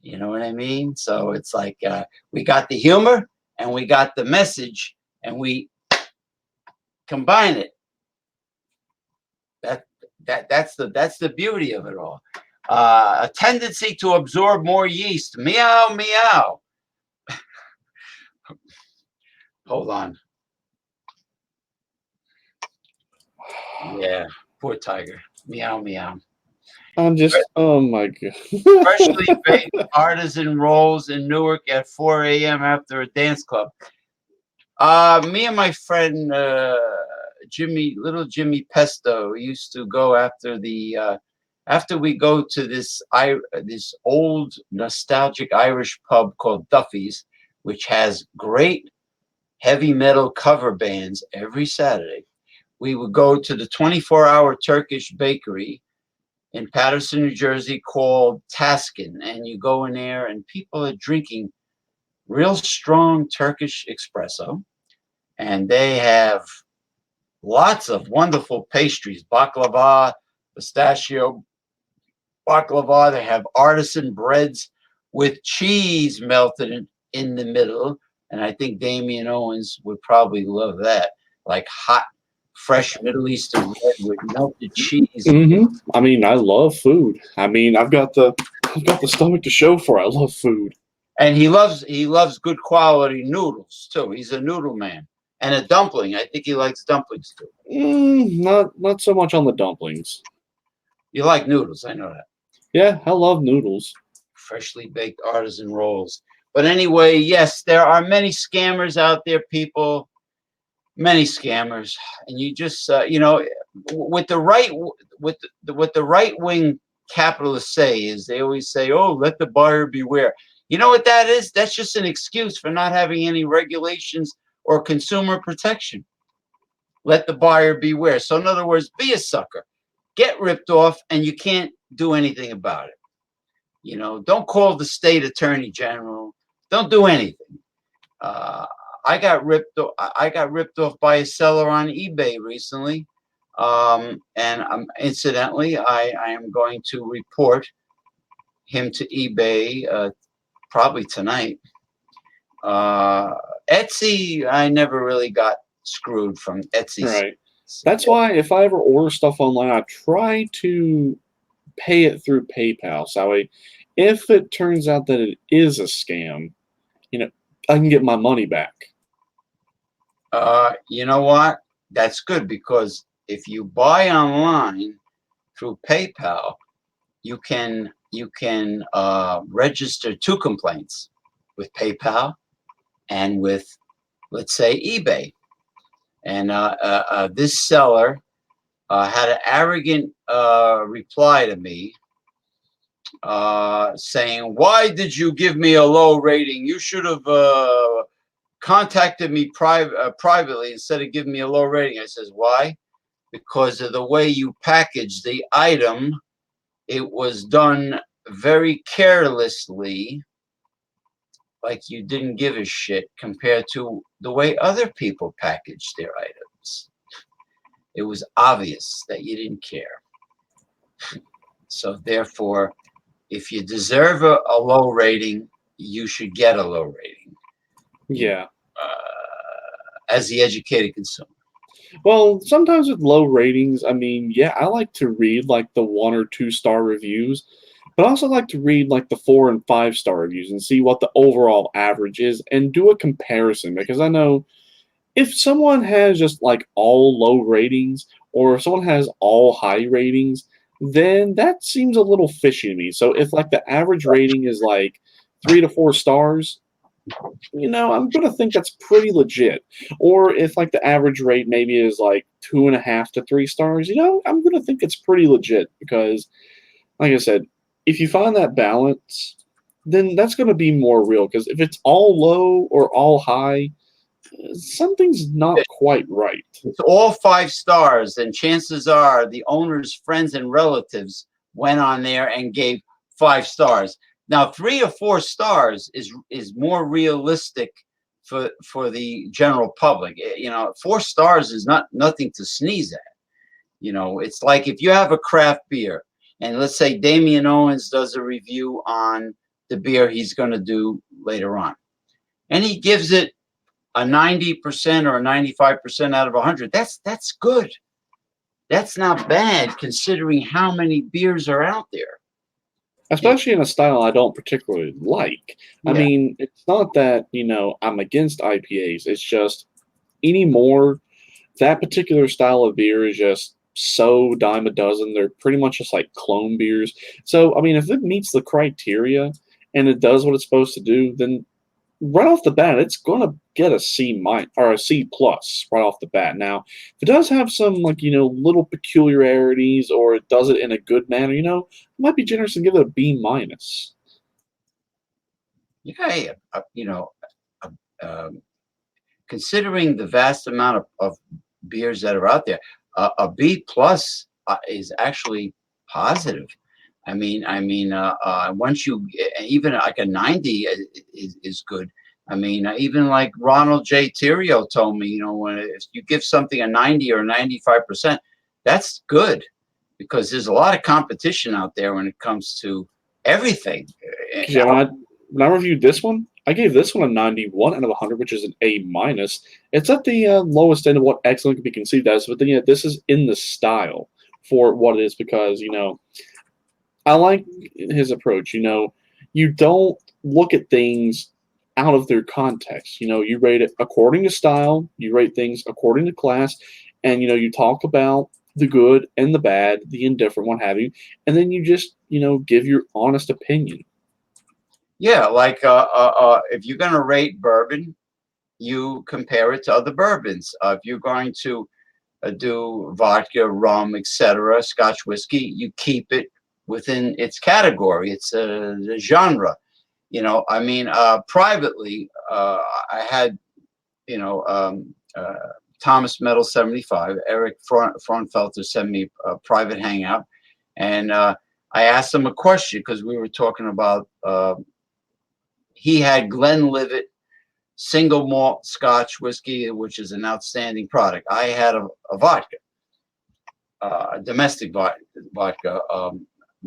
You know what I mean? So it's like we got the humor and we got the message and we combine it. That's the beauty of it all. A tendency to absorb more yeast. Meow, meow. Hold on. Yeah, poor tiger. Meow, meow. I'm just, oh my God. Freshly baked artisan rolls in Newark at 4 a.m. after a dance club. Me and my friend little Jimmy Pesto used to go after we go to this old nostalgic Irish pub called Duffy's, which has great heavy metal cover bands every Saturday. We would go to the 24-hour Turkish bakery in Paterson, New Jersey called Taskin, and you go in there and people are drinking real strong Turkish espresso, and they have lots of wonderful pastries, baklava, pistachio baklava. They have artisan breads with cheese melted in the middle, and I think Damian Owens would probably love that, like hot, fresh Middle Eastern bread with melted cheese. I mean, I love food. I mean, I've got the stomach to show for it. I love food. And he loves good quality noodles too. He's a noodle man. And a dumpling. I think he likes dumplings too. Not so much on the dumplings. You like noodles, I know that. Yeah, I love noodles. Freshly baked artisan rolls. But anyway, yes, there are many scammers out there, people. Many scammers, and you just with the right wing capitalists say is they always say, "Oh, let the buyer beware." You know what that is? That's just an excuse for not having any regulations or consumer protection. Let the buyer beware. So in other words, be a sucker, get ripped off, and you can't do anything about it. Don't call the state attorney general. Don't do anything. I got ripped off by a seller on eBay recently, and incidentally, I am going to report him to eBay probably tonight. Etsy, I never really got screwed from Etsy. Right. That's why if I ever order stuff online, I try to pay it through PayPal. So that way, if it turns out that it is a scam, I can get my money back. You know what? That's good, because if you buy online through PayPal, you can register 2 complaints with PayPal and with, let's say, eBay. And this seller had an arrogant reply to me saying, "Why did you give me a low rating? You should have contacted me privately instead of giving me a low rating." I says, "Why? Because of the way you packaged the item. It was done very carelessly. like you didn't give a shit compared to the way other people packaged their items. It was obvious that you didn't care. So therefore, if you deserve a low rating, you should get a low rating. Yeah. As the educated consumer. Well, sometimes with low ratings, I mean, yeah, I like to read like the 1 or 2 star reviews, but I also like to read like the 4 and 5 star reviews and see what the overall average is and do a comparison because I know if someone has just like all low ratings or if someone has all high ratings, then that seems a little fishy to me. So if like the average rating is like 3 to 4 stars, I'm gonna think that's pretty legit. Or if like the average rate maybe is like 2.5 to 3 stars, I'm gonna think it's pretty legit because, like I said, if you find that balance, then that's gonna be more real. Because if it's all low or all high, something's not quite right. It's all 5 stars, and chances are the owner's friends and relatives went on there and gave 5 stars. Now, 3 or 4 stars is more realistic for the general public. 4 stars is nothing to sneeze at. It's like if you have a craft beer, and let's say Damian Owens does a review on the beer he's going to do later on, and he gives it a 90% or a 95% out of 100. That's good. That's not bad considering how many beers are out there. Especially in a style I don't particularly like. I Yeah. mean, it's not that, I'm against IPAs. It's just anymore, that particular style of beer is just so dime a dozen. They're pretty much just like clone beers. So, I mean, if it meets the criteria and it does what it's supposed to do, then right off the bat, it's gonna get a C minus or a C plus right off the bat. Now, if it does have some like little peculiarities or it does it in a good manner, I might be generous and give it a B minus. Yeah. Uh, um, Considering the vast amount of beers that are out there, a B plus is actually positive. Once you even like a 90 is good. Even like Ronald J. Terrio told me, when if you give something a 90 or 95%, that's good because there's a lot of competition out there when it comes to everything. 'Cause, yeah, when I reviewed this one, I gave this one a 91 out of 100, which is an A minus. It's at the lowest end of what excellent can be conceived as, but then this is in the style for what it is because I like his approach. You don't look at things out of their context. You rate it according to style, you rate things according to class, and you talk about the good and the bad, the indifferent, what have you, and then you just give your honest opinion. Yeah, like if you're going to rate bourbon, you compare it to other bourbons. If you're going to do vodka, rum, etc., Scotch whiskey, you keep it within its category. It's the genre. Privately, I had, you know, um, uh, Thomas Metal 75, Eric Fraunfelter sent me a private hangout. And I asked him a question because we were talking about, he had Glenlivet single malt Scotch whiskey, which is an outstanding product. I had a vodka, a domestic vodka.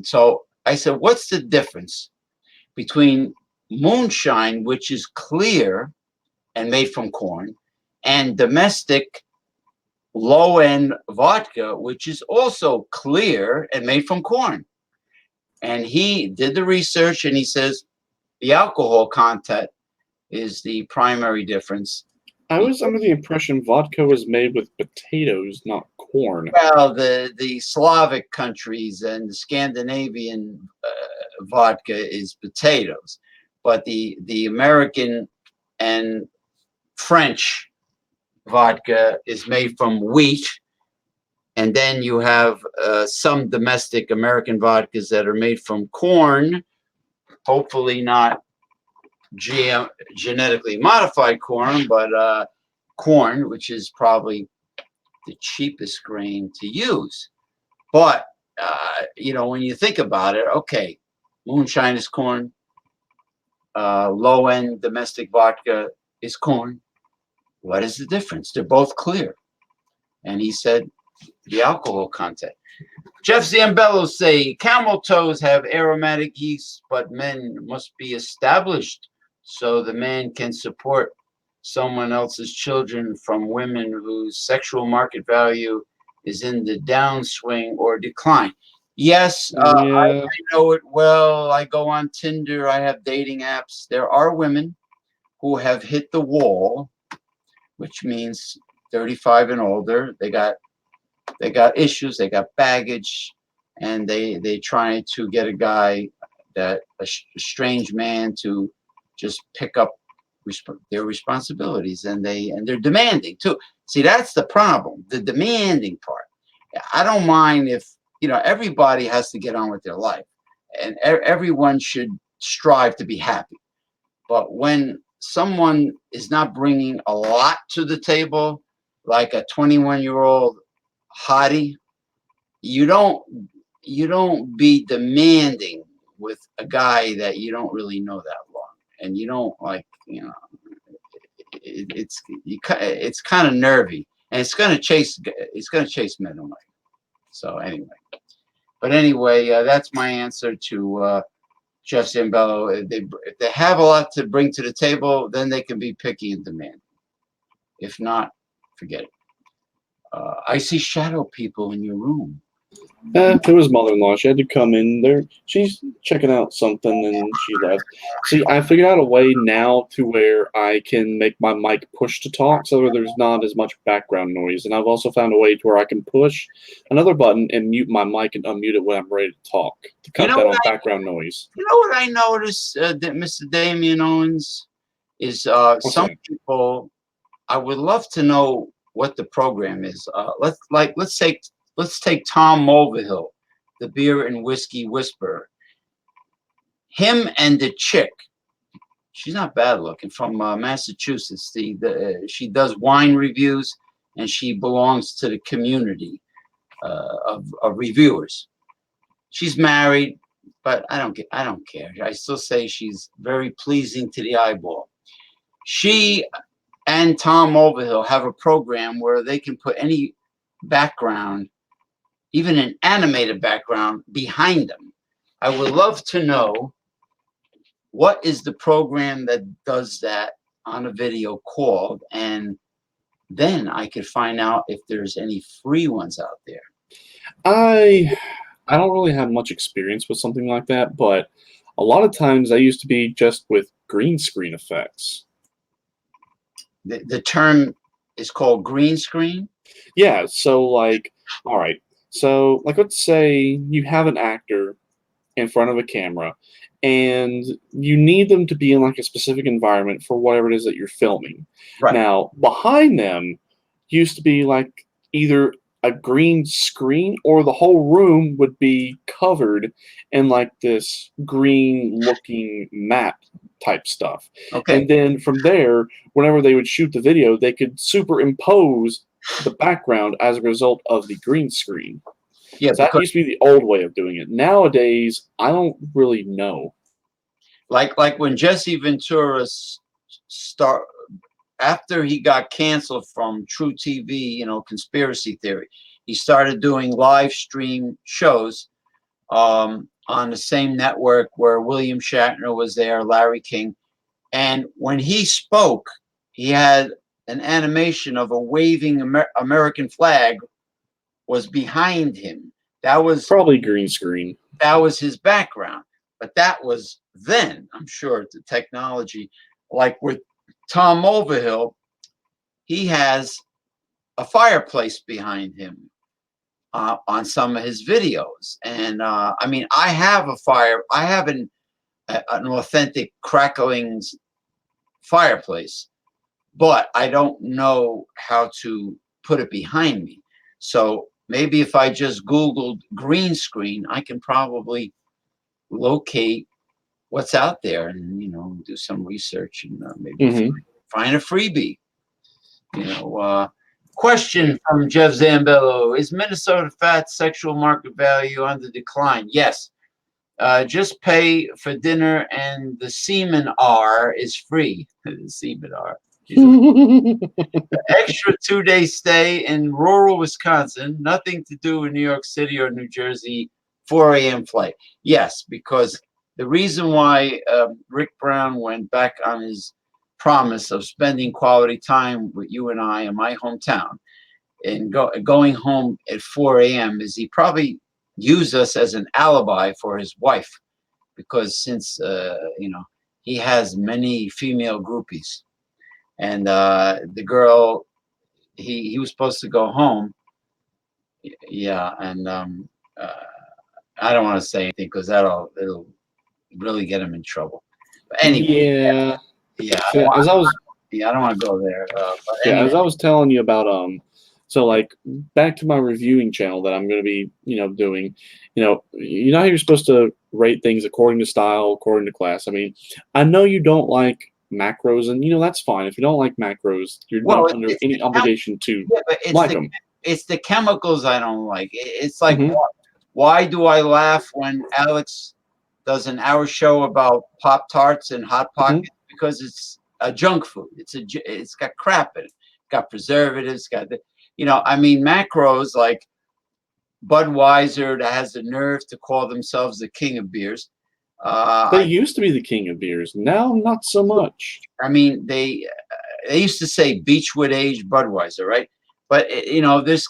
So I said, what's the difference between moonshine, which is clear and made from corn, and domestic low end vodka, which is also clear and made from corn? And he did the research and he says the alcohol content is the primary difference. I was under the impression vodka was made with potatoes, not corn. Well, the Slavic countries and the Scandinavian vodka is potatoes, but the American and French vodka is made from wheat, and then you have some domestic American vodkas that are made from corn, hopefully not genetically modified corn, but corn, which is probably the cheapest grain to use. But when you think about it, okay, moonshine is corn, low-end domestic vodka is corn. What is the difference? They're both clear. And he said the alcohol content. Jeff Zambello say camel toes have aromatic yeast, but men must be established so the man can support someone else's children from women whose sexual market value is in the downswing or decline. Yes, Yeah. I know it well. I go on Tinder. I have dating apps. There are women who have hit the wall, which means 35 and older. They got issues. They got baggage, and they trying to get a guy that a strange man to just pick up their responsibilities, and they're demanding too. See, that's the problem, the demanding part. I don't mind if everybody has to get on with their life, and everyone should strive to be happy. But when someone is not bringing a lot to the table, like a 21-year-old hottie, you don't be demanding with a guy that you don't really know that long, and you don't it's kind of nervy, and it's gonna chase men away. So anyway, that's my answer to Jeff Zambello. If they have a lot to bring to the table, then they can be picky and demanding. If not, forget it. I see shadow people in your room. It was mother-in-law. She had to come in there. She's checking out something, and she left. See, I figured out a way now to where I can make my mic push to talk, so there's not as much background noise. And I've also found a way to where I can push another button and mute my mic and unmute it when I'm ready to talk to cut that on background noise. You know what I noticed, that Mr. Damian Owens, is some people. I would love to know what the program is. Let's take Tom Mulvihill, the beer and whiskey whisperer. Him and the chick, she's not bad looking, from Massachusetts. She does wine reviews, and she belongs to the community of reviewers. She's married, but I don't care. I still say she's very pleasing to the eyeball. She and Tom Mulvihill have a program where they can put any background, even an animated background, behind them. I would love to know what is the program that does that on a video called, and then I could find out if there's any free ones out there. I don't really have much experience with something like that, but a lot of times I used to be just with green screen effects. The term is called green screen? Yeah, so all right. So let's say you have an actor in front of a camera, and you need them to be in a specific environment for whatever it is that you're filming. Right. Now, behind them used to be either a green screen, or the whole room would be covered in this green looking map type stuff. Okay. And then from there, whenever they would shoot the video, they could superimpose the background as a result of the green screen. Yeah, so that used to be the old way of doing it. Nowadays, I don't really know. Like when Jesse Ventura after he got canceled from True TV, conspiracy theory, he started doing live stream shows on the same network where William Shatner was there, Larry King. And when he spoke, he had an animation of a waving American flag was behind him. That was probably green screen. That was his background. But that was then. I'm sure the technology, like with Tom Mulvihill, he has a fireplace behind him on some of his videos. And I have an authentic crackling fireplace, but I don't know how to put it behind me. So maybe if I just Googled green screen, I can probably locate what's out there and, do some research and maybe find a freebie. Question from Jeff Zambello: is Minnesota fat sexual market value on the decline? Yes. Just pay for dinner, and the semen R is free. The semen R. Extra 2-day stay in rural Wisconsin. Nothing to do in New York City or New Jersey. 4 a.m. flight. Yes, because the reason why Rick Brown went back on his promise of spending quality time with you and I in my hometown and going home at 4 a.m. is he probably used us as an alibi for his wife, because since he has many female groupies, and the girl, he was supposed to go home. Yeah, and I don't want to say anything because it'll really get him in trouble. But anyway, Yeah. yeah, So as I was I don't want to go there. But Yeah, anyway, as I was telling you about so like back to my reviewing channel that I'm going to be doing, you know how you're supposed to rate things according to style, according to class. I mean, I know you don't like macros, and that's fine. If you don't like macros, you're well, not under any obligation to yeah, but like them. it's the chemicals I don't like. It's like, Hmm. why do I laugh when Alex does an hour show about Pop Tarts and Hot Hmm. Pockets? Because it's a junk food. It's got crap in it. It's got preservatives. Got I mean, macros like Budweiser that has the nerve to call themselves the king of beers. They Uh, used to be the king of beers. Now, not so much. I mean, they used to say Beechwood aged Budweiser, right? But there's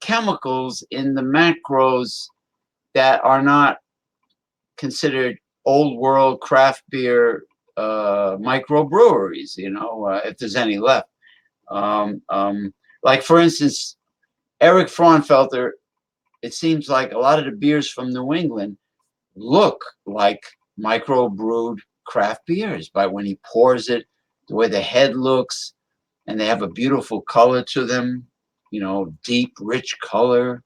chemicals in the macros that are not considered old world craft beer microbreweries. If there's any left. Um, um, like for instance, Eric Fraunfelter. It seems like a lot of the beers from New England look like microbrewed craft beers, but when he pours it, the way the head looks, and they have a beautiful color to them, deep, rich color,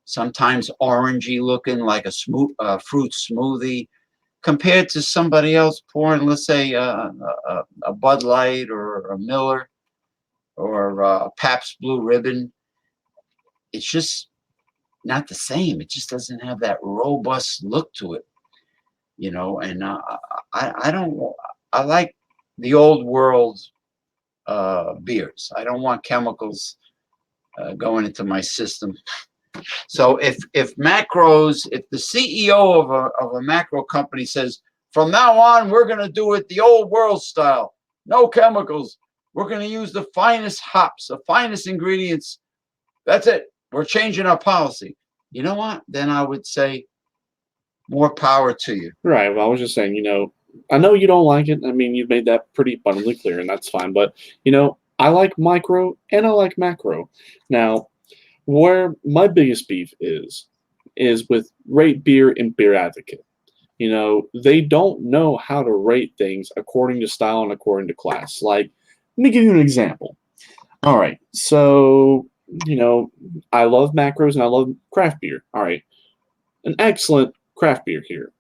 sometimes orangey looking like a smooth fruit smoothie, compared to somebody else pouring, let's say, a Bud Light or a Miller or a Pabst Blue Ribbon. It's just not the same. It just doesn't have that robust look to it, and I don't. I like the old world beers. I don't want chemicals going into my system. So if macros, if the CEO of a macro company says from now on we're going to do it the old world style, no chemicals, we're going to use the finest hops, the finest ingredients. That's it. We're changing our policy. You know what? Then I would say more power to you. Right. Well, I was just saying, I know you don't like it. I mean, you've made that pretty abundantly clear, and that's fine. But, I like micro and I like macro. Now, where my biggest beef is with Rate Beer and Beer Advocate. They don't know how to rate things according to style and according to class. Like, let me give you an example. All right. So, I love macros and I love craft beer. All right. An excellent craft beer here.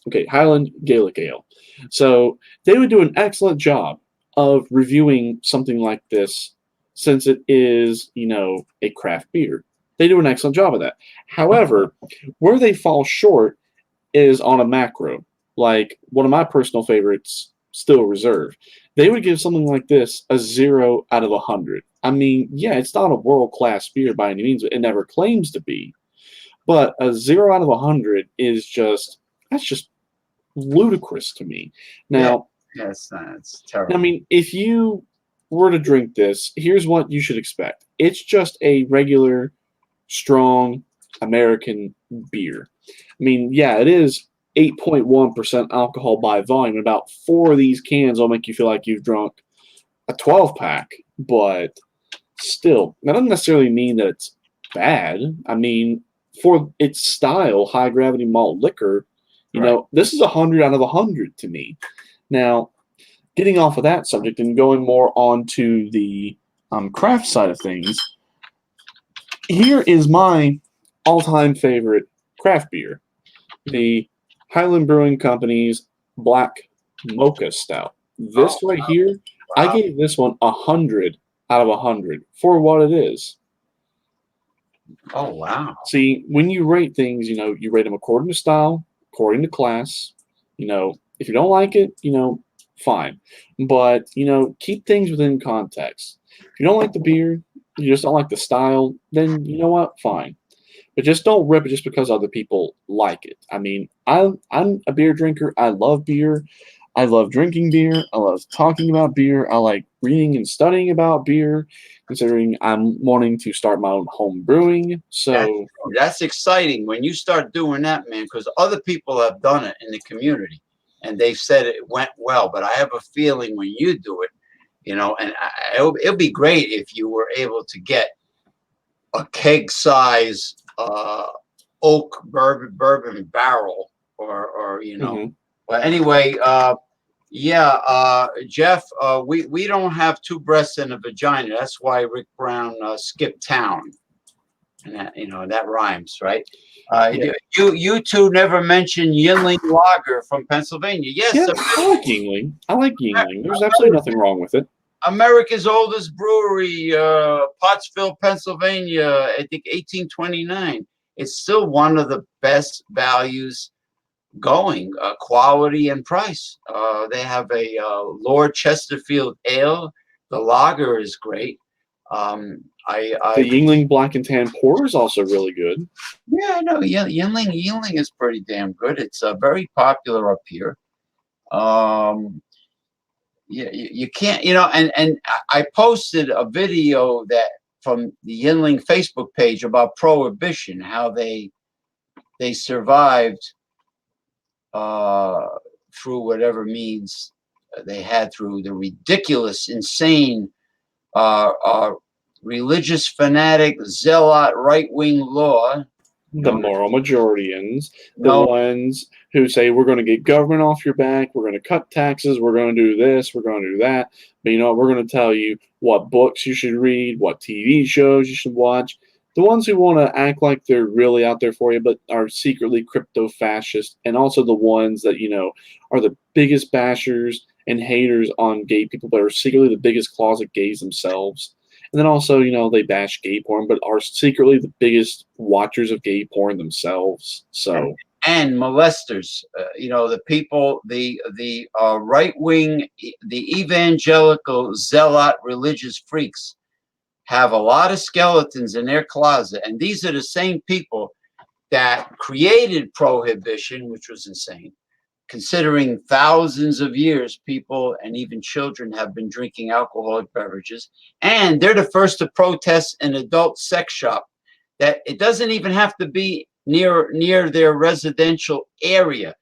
Okay, Highland Gaelic Ale. So they would do an excellent job of reviewing something like this since it is, a craft beer. They do an excellent job of that. However, where they fall short is on a macro. Like one of my personal favorites, Still Reserve. They would give something like this a 0 out of 100. I mean, yeah, it's not a world-class beer by any means. It never claims to be. But a 0 out of 100 is that's just ludicrous to me. Yeah, Now, it's terrible. I mean, if you were to drink this, here's what you should expect. It's just a regular, strong American beer. I mean, yeah, it is 8.1% alcohol by volume. About 4 of these cans will make you feel like you've drunk a 12 pack, but still, that doesn't necessarily mean that it's bad. I mean, for its style, high gravity malt liquor, this is 100 out of 100 to me. Now, getting off of that subject and going more onto the craft side of things, here is my all-time favorite craft beer, the Highland Brewing Company's Black Mocha Stout. This right here, I gave this one 100 out of 100 for what it is. Oh wow! See, when you rate things, you rate them according to style, according to class. If you don't like it, fine. But, keep things within context. If you don't like the beer, you just don't like the style, then you know what? Fine. But just don't rip it just because other people like it. I mean, I'm a beer drinker. I love beer. I love drinking beer. I love talking about beer. I like reading and studying about beer, considering I'm wanting to start my own home brewing. That's, So, that's exciting when you start doing that, man, because other people have done it in the community and they've said it went well. But I have a feeling when you do it, and it'll be great if you were able to get a keg size oak bourbon barrel or. mhm. But anyway, Jeff, we don't have two breasts and a vagina. That's why Rick Brown skipped town, and that rhymes, right? Yeah, You two never mentioned Yinling Lager from Pennsylvania. Yes, yeah, I like Yingling. I like Yingling. There's absolutely nothing wrong with it. America's oldest brewery, Pottsville, Pennsylvania. I think 1829. It's still one of the best values going, quality and price. They have a Lord Chesterfield ale. The lager is great. The I Yingling Black and Tan Porter is also really good. Yeah, I know. Yeah, Yingling is pretty damn good. It's very popular up here. Um, yeah, you can't, and I posted a video that from the Yinling Facebook page about prohibition, how they survived uh, through whatever means they had through the ridiculous, insane, uh, uh, religious fanatic, zealot, right-wing law. The Known as, moral majorians, the no, ones who say we're going to get government off your back, we're going to cut taxes, we're going to do this, we're going to do that. But we're going to tell you what books you should read, what TV shows you should watch. The ones who want to act like they're really out there for you, but are secretly crypto fascist, and also the ones that are the biggest bashers and haters on gay people, but are secretly the biggest closet gays themselves. And then also, they bash gay porn, but are secretly the biggest watchers of gay porn themselves. So, and molesters. The people, the right wing, the evangelical zealot religious freaks have a lot of skeletons in their closet, and these are the same people that created prohibition, which was insane. Considering thousands of years, people and even children have been drinking alcoholic beverages, and they're the first to protest an adult sex shop. That it doesn't even have to be near their residential area.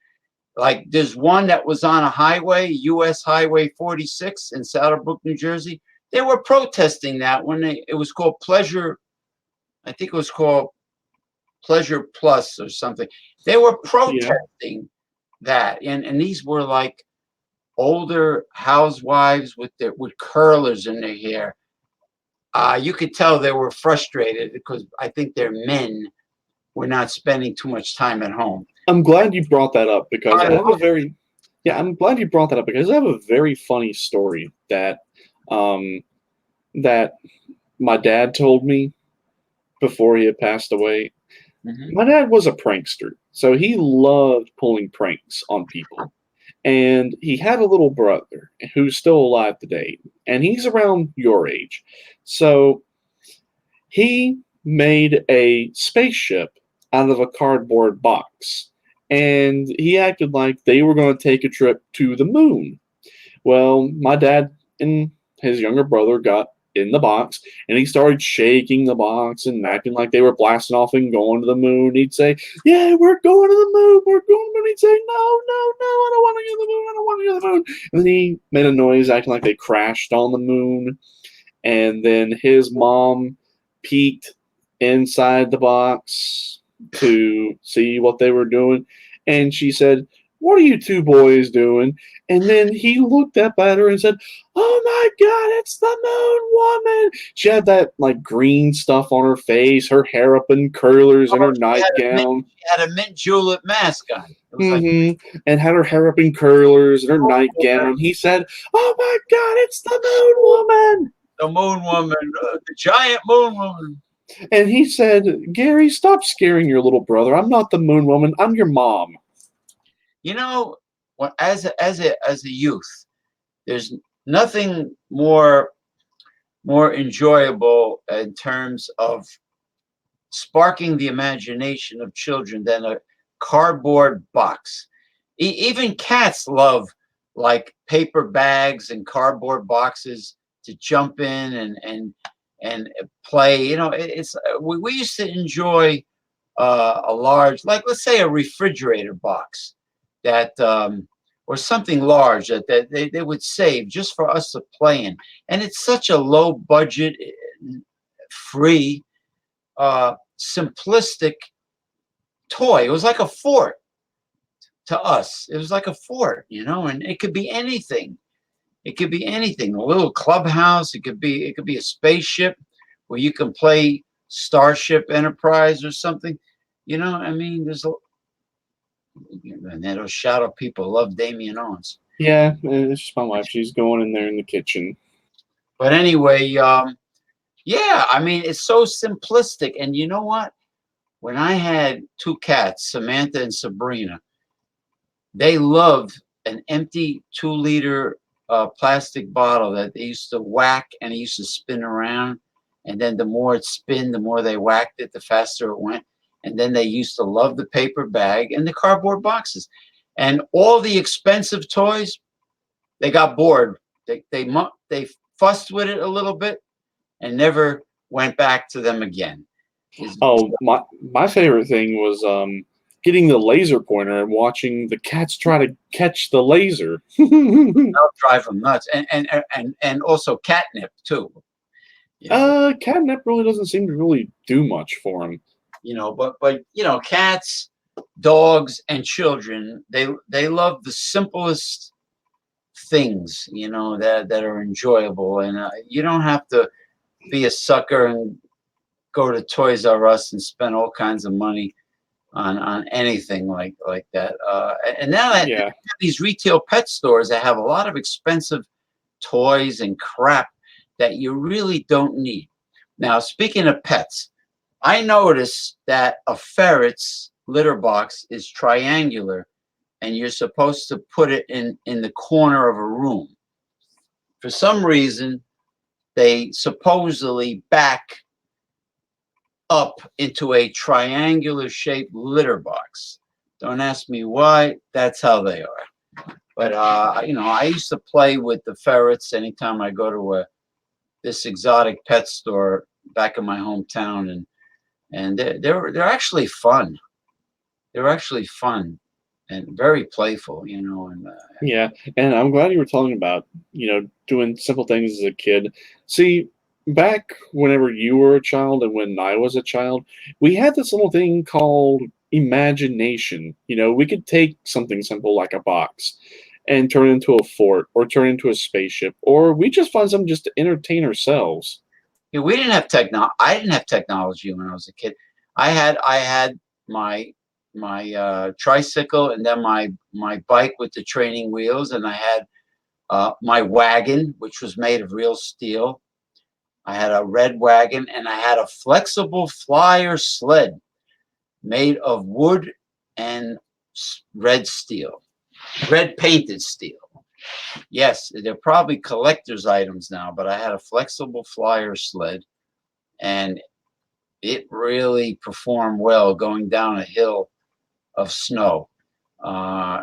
Like there's one that was on a highway, U.S. Highway 46 in Saddlebrook, New Jersey. They were protesting that when it was called Pleasure. I think it was called Pleasure Plus or something. They were yeah. protesting that, and these were like older housewives with curlers in their hair. You could tell they were frustrated because I think their men were not spending too much time at home. I'm glad you brought that up because I'm glad you brought that up because I have a very funny story um, that my dad told me before he had passed away. Mhm. My dad was a prankster, so he loved pulling pranks on people. And he had a little brother who's still alive today, and he's around your age. So he made a spaceship out of a cardboard box, and he acted like they were going to take a trip to the moon. Well, my dad and his younger brother got in the box, and he started shaking the box and acting like they were blasting off and going to the moon. He'd say, "Yeah, we're going to the moon. We're going to the moon." He'd say, "No, no, no, I don't want to go to the moon. I don't want to go to the moon." And then he made a noise acting like they crashed on the moon. And then his mom peeked inside the box to see what they were doing. And she said, "What are you two boys doing?" And then he looked up at her and said, "Oh my God, it's the moon woman." She had that like green stuff on her face, her hair up in curlers, and her nightgown. She had a mint julep mask on. It was like And had her hair up in curlers and her nightgown. He said, "Oh my God, it's the moon woman." the moon woman, the giant moon woman. And he said, "Gary, stop scaring your little brother. I'm not the moon woman. I'm your mom." You know, as a youth, there's nothing more enjoyable in terms of sparking the imagination of children than a cardboard box. Even cats love like paper bags and cardboard boxes to jump in and play. You know, we used to enjoy a large, like let's say a refrigerator box that or something large that they would save just for us to play in. And it's such a low budget, free, simplistic toy. It was like a fort to us. It was like a fort, you know, and it could be anything. It could be anything. A little clubhouse. It could be a spaceship where you can play Starship Enterprise or something. You know, I mean, and those shadow people love Damian Owens. Yeah, it's just my wife. She's going in there in the kitchen. But anyway, yeah, I mean, it's so simplistic. And you know what? When I had two cats, Samantha and Sabrina, they loved an empty 2 liter plastic bottle that they used to whack and it used to spin around. And then the more it spun, the more they whacked it, the faster it went. And then they used to love the paper bag and the cardboard boxes. And all the expensive toys, they got bored. They fussed with it a little bit and never went back to them again. Oh, my favorite thing was getting the laser pointer and watching the cats try to catch the laser. That'll drive them nuts, and also catnip too. You know, Catnip really doesn't seem to really do much for him. you know, but you know, cats, dogs, and children, they love the simplest things, you know, that are enjoyable, and you don't have to be a sucker and go to Toys R Us and spend all kinds of money on anything like that. And now that Yeah. these retail pet stores that have a lot of expensive toys and crap that you really don't need. Now, speaking of pets, I noticed that a ferret's litter box is triangular, and you're supposed to put it in the corner of a room. For some reason, they supposedly back up into a triangular shaped litter box. Don't ask me why. That's how they are. But you know, I used to play with the ferrets anytime I go to this exotic pet store back in my hometown, and they're actually fun. They're actually fun and very playful, you know. And Yeah, and I'm glad you were talking about, doing simple things as a kid. See, back whenever you were a child and when I was a child, we had this little thing called imagination. We could take something simple like a box and turn it into a fort or turn it into a spaceship, or we just find something just to entertain ourselves. we didn't have I didn't have technology when I was a kid. I had my tricycle, and then my bike with the training wheels, and I had my wagon, which was made of real steel. I had a red wagon, and I had a flexible flyer sled made of wood and red steel, red painted steel. Yes, they're probably collector's items now, but I had a flexible flyer sled, and it really performed well going down a hill of snow. I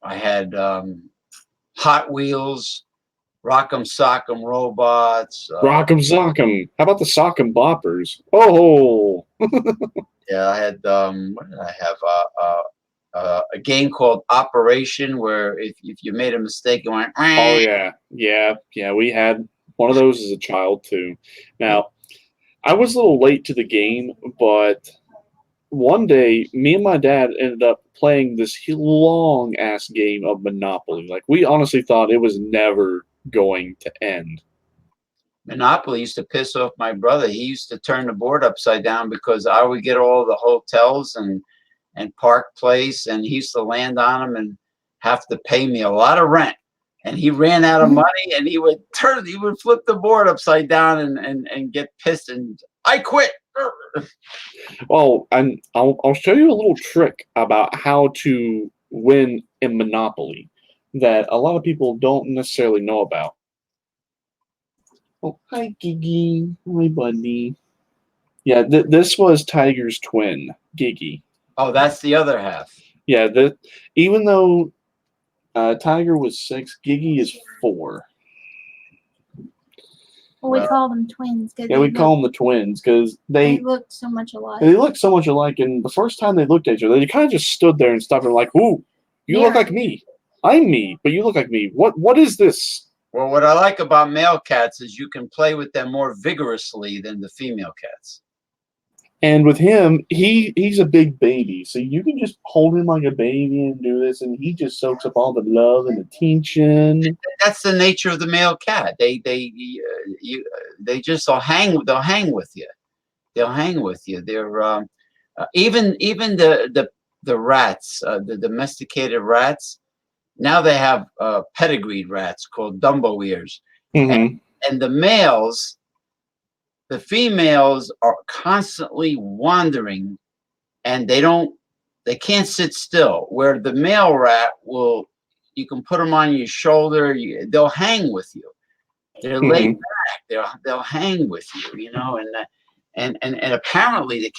had Hot Wheels, Rock'em Sock'em Robots. Rock'em Sock'em. How about the Sock'em Boppers? Oh, Yeah, I had what did I have? A game called Operation, where if you made a mistake, you went. oh yeah. We had one of those as a child too. Now, I was a little late to the game, but one day, me and my dad ended up playing this long ass game of Monopoly. Like, we honestly thought it was never going to end. Monopoly used to piss off my brother. He used to turn the board upside down because I would get all the hotels and Park Place, and he used to land on them and have to pay me a lot of rent. And he ran out of money, and he would flip the board upside down and get pissed, and I quit. Well, and I'll show you a little trick about how to win in Monopoly that a lot of people don't necessarily know about. Oh, hi, Gigi. Hi, buddy. Yeah, this was Tiger's twin, Gigi. Oh, that's the other half. Yeah, even though Tiger was 6, Gigi is 4. Well, we call them twins because Yeah, we call them the twins because they look so much alike. They look so much alike, and the first time they looked at each other, they kind of just stood there and stopped and like, "Ooh, you look like me. I'm me, but you look like me. What is this?" Well, what I like about male cats is you can play with them more vigorously than the female cats. And with him, he's a big baby, so you can just hold him like a baby and do this, and he just soaks up all the love and attention. That's the nature of the male cat. They just they'll hang with you. They'll hang with you. They're even the rats, the domesticated rats. Now they have pedigreed rats called Dumbo ears, Mm-hmm. and the males. The females are constantly wandering, and they can't sit still. Where the male rat you can put them on your shoulder. They'll hang with you. They're laid back. They'll hang with you, and apparently the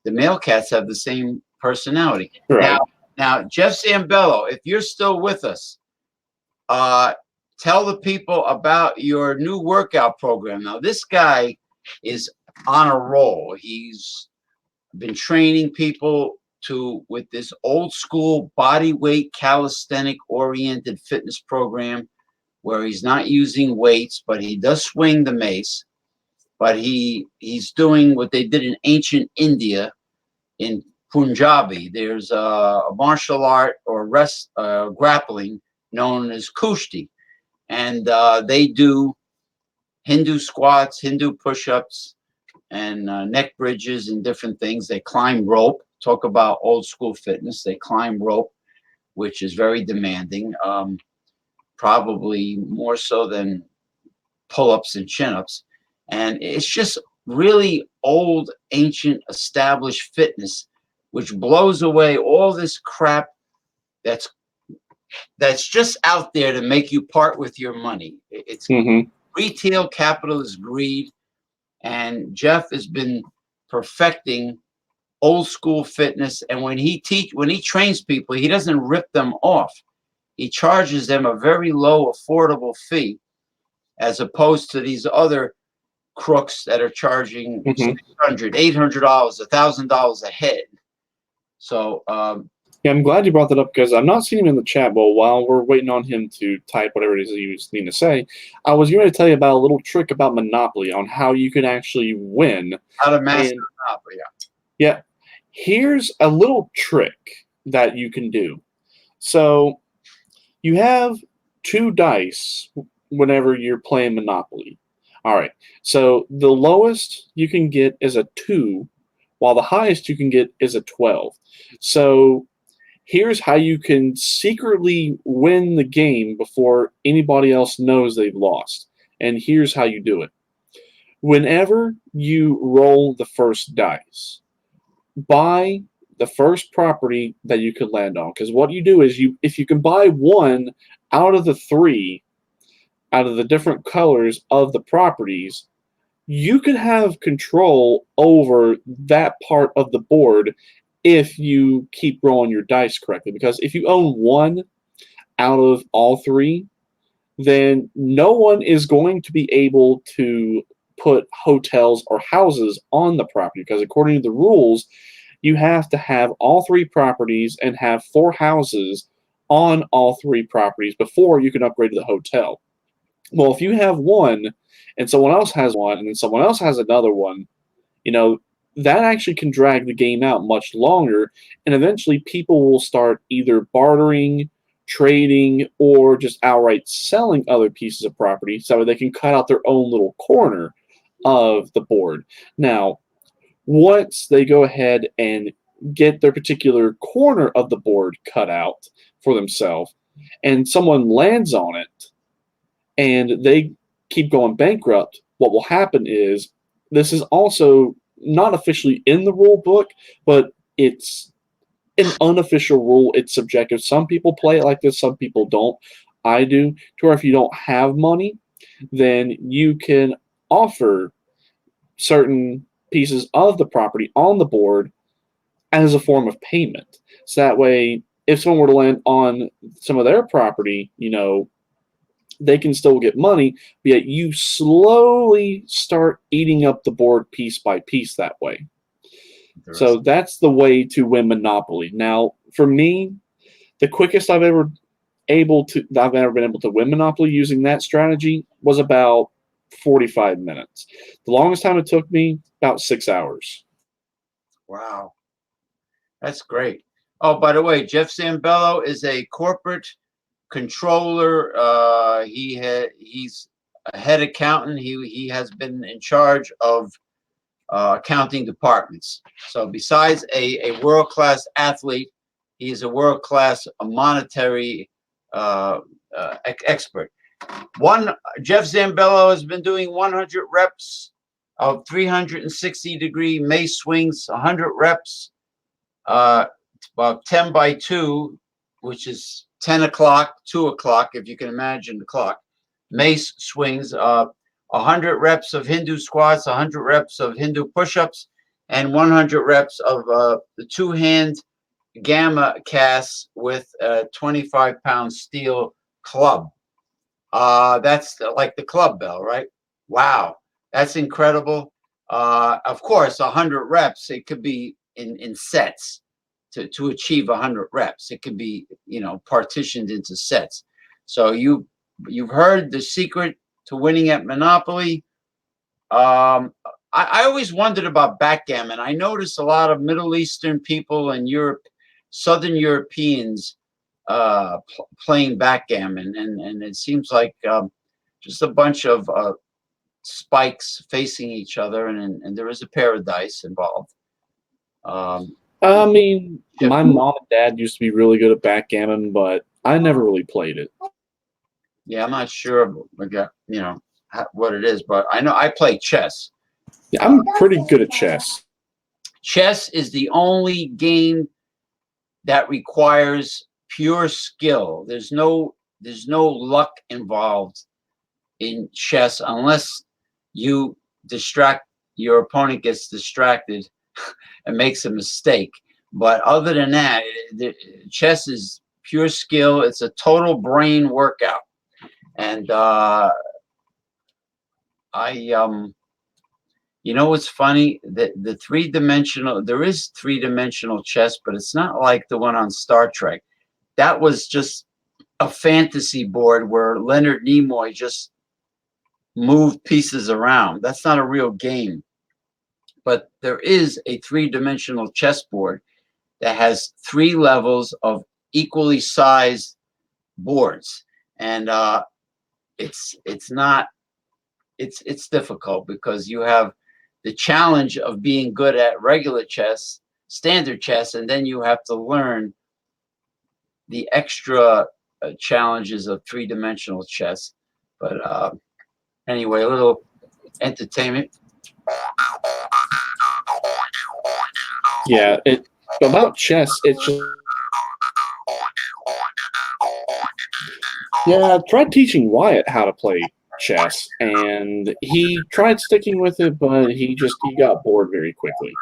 male cats have the same personality. Right. Now, Jeff Zambello, if you're still with us, tell the people about your new workout program. Now, this guy is on a roll. He's been training people with this old school body weight calisthenic oriented fitness program where he's not using weights, but he does swing the mace. But he's doing what they did in ancient India in Punjabi. There's a martial art or grappling known as kushti. And they do Hindu squats, Hindu push-ups, and neck bridges and different things. They climb rope. Talk about old school fitness. They climb rope, which is very demanding, probably more so than pull-ups and chin-ups. And it's just really old, ancient, established fitness, which blows away all this crap that's just out there to make you part with your money. It's retail capitalist greed, and Jeff has been perfecting old school fitness. And when he trains people, he doesn't rip them off. He charges them a very low, affordable fee, as opposed to these other crooks that are charging $600, $800, $1,000 a head. So. Yeah, I'm glad you brought that up because I'm not seeing him in the chat. But while we're waiting on him to type whatever it is he was needing to say, I was going to tell you about a little trick about Monopoly on how you can actually win. How to master Monopoly. Yeah. Here's a little trick that you can do. So you have 2 dice whenever you're playing Monopoly. All right. So the lowest you can get is a 2, while the highest you can get is a 12. So here's how you can secretly win the game before anybody else knows they've lost. And here's how you do it. Whenever you roll the first dice, buy the first property that you can land on. Because what you do is if you can buy 1 out of the 3, out of the different colors of the properties, you can have control over that part of the board if you keep rolling your dice correctly. Because if you own 1 out of all 3, then no one is going to be able to put hotels or houses on the property. Because according to the rules, you have to have all 3 properties and have 4 houses on all 3 properties before you can upgrade to the hotel. Well, if you have 1 and someone else has 1 and then someone else has another one, that actually can drag the game out much longer, and eventually people will start either bartering, trading, or just outright selling other pieces of property so they can cut out their own little corner of the board. Now, once they go ahead and get their particular corner of the board cut out for themselves, and someone lands on it, and they keep going bankrupt, what will happen is, this is also not officially in the rule book, but it's an unofficial rule. It's subjective. Some people play it like this, some people don't. I do. To where if you don't have money, then you can offer certain pieces of the property on the board as a form of payment. So that way, if someone were to land on some of their property, they can still get money, but yet you slowly start eating up the board piece by piece that way. So that's the way to win Monopoly. Now, for me, the quickest I've ever been able to win Monopoly using that strategy was about 45 minutes. The longest time it took me, about 6 hours. Wow, that's great. Oh, by the way, Jeff Zambello is a corporate controller. He's a head accountant. He has been in charge of accounting departments. So besides a world-class athlete, he is a world-class monetary expert. Jeff Zambello has been doing 100 reps of 360-degree mace swings, 100 reps, about 10 by 2, which is 10 o'clock, 2 o'clock, if you can imagine the clock. Mace swings, 100 reps of Hindu squats, 100 reps of Hindu push-ups, and 100 reps of the two-hand gamma casts with a 25-pound steel club. That's like the club bell, right? Wow, that's incredible. Of course, 100 reps, it could be in sets. To achieve 100 reps, it could be partitioned into sets. So you've heard the secret to winning at Monopoly. I always wondered about backgammon. I noticed a lot of Middle Eastern people and Southern Europeans playing backgammon, and it seems like just a bunch of spikes facing each other, and there is a pair of dice involved. I mean, my mom and dad used to be really good at backgammon, but I never really played it. Yeah, I'm not sure what it is, but I know I play chess. Yeah, I'm pretty good at chess. Chess is the only game that requires pure skill. There's no luck involved in chess unless your opponent gets distracted and makes a mistake. But other than that, chess is pure skill. It's a total brain workout. And what's funny? There is three-dimensional chess, but it's not like the one on Star Trek. That was just a fantasy board where Leonard Nimoy just moved pieces around. That's not a real game. But there is a three-dimensional chessboard that has 3 levels of equally sized boards, and it's difficult because you have the challenge of being good at regular chess, standard chess, and then you have to learn the extra challenges of three-dimensional chess. But anyway, a little entertainment. Yeah, about chess, it's just. Yeah, I tried teaching Wyatt how to play chess, and he tried sticking with it, but he got bored very quickly.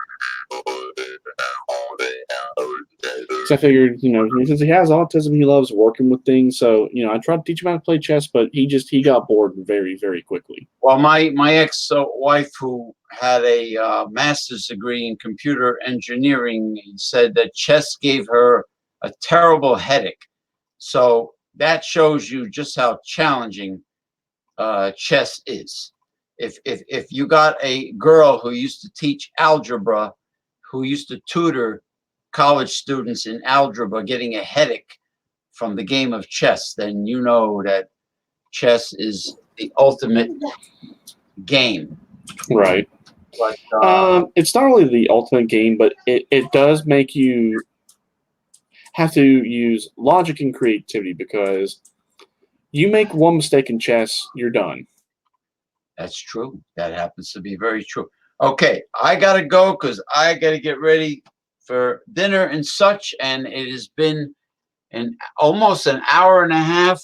So I figured, since he has autism, he loves working with things. So, I tried to teach him how to play chess, but he got bored very, very quickly. Well, my ex-wife, who had a master's degree in computer engineering, said that chess gave her a terrible headache. So that shows you just how challenging chess is. If you got a girl who used to teach algebra, who used to tutor college students in algebra, getting a headache from the game of chess, then you know that chess is the ultimate game. Right. But it's not only the ultimate game, but it does make you have to use logic and creativity, because you make one mistake in chess, you're done. That's true. That happens to be very true. Okay, I gotta go because I gotta get ready for dinner and such, and it has been almost an hour and a half.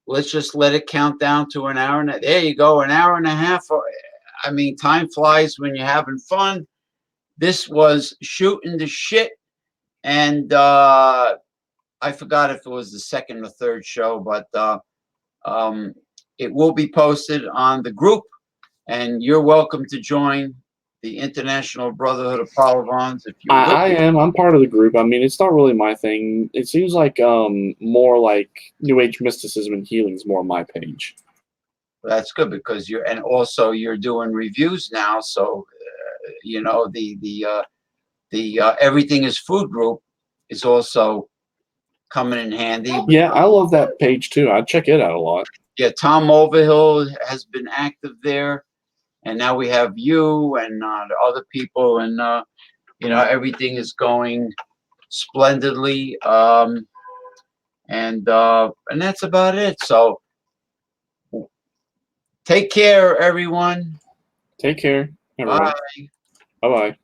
Let's just let it count down to an hour. There you go, an hour and a half. I mean, time flies when you're having fun. This was Shooting the Shit, and I forgot if it was the second or third show, but it will be posted on the group, and you're welcome to join the International Brotherhood of Polyvons if you I am. I'm part of the group. I mean, it's not really my thing. It seems like more like New Age mysticism and healing is more my page. That's good because you're doing reviews now, so you know the Everything is Food group is also coming in handy. Yeah, I love that page too. I check it out a lot. Yeah, Tom Overhill has been active there, and now we have you and other people, and you know, everything is going splendidly, and that's about it. So take care, everyone. Take care, everyone. Bye. Bye bye.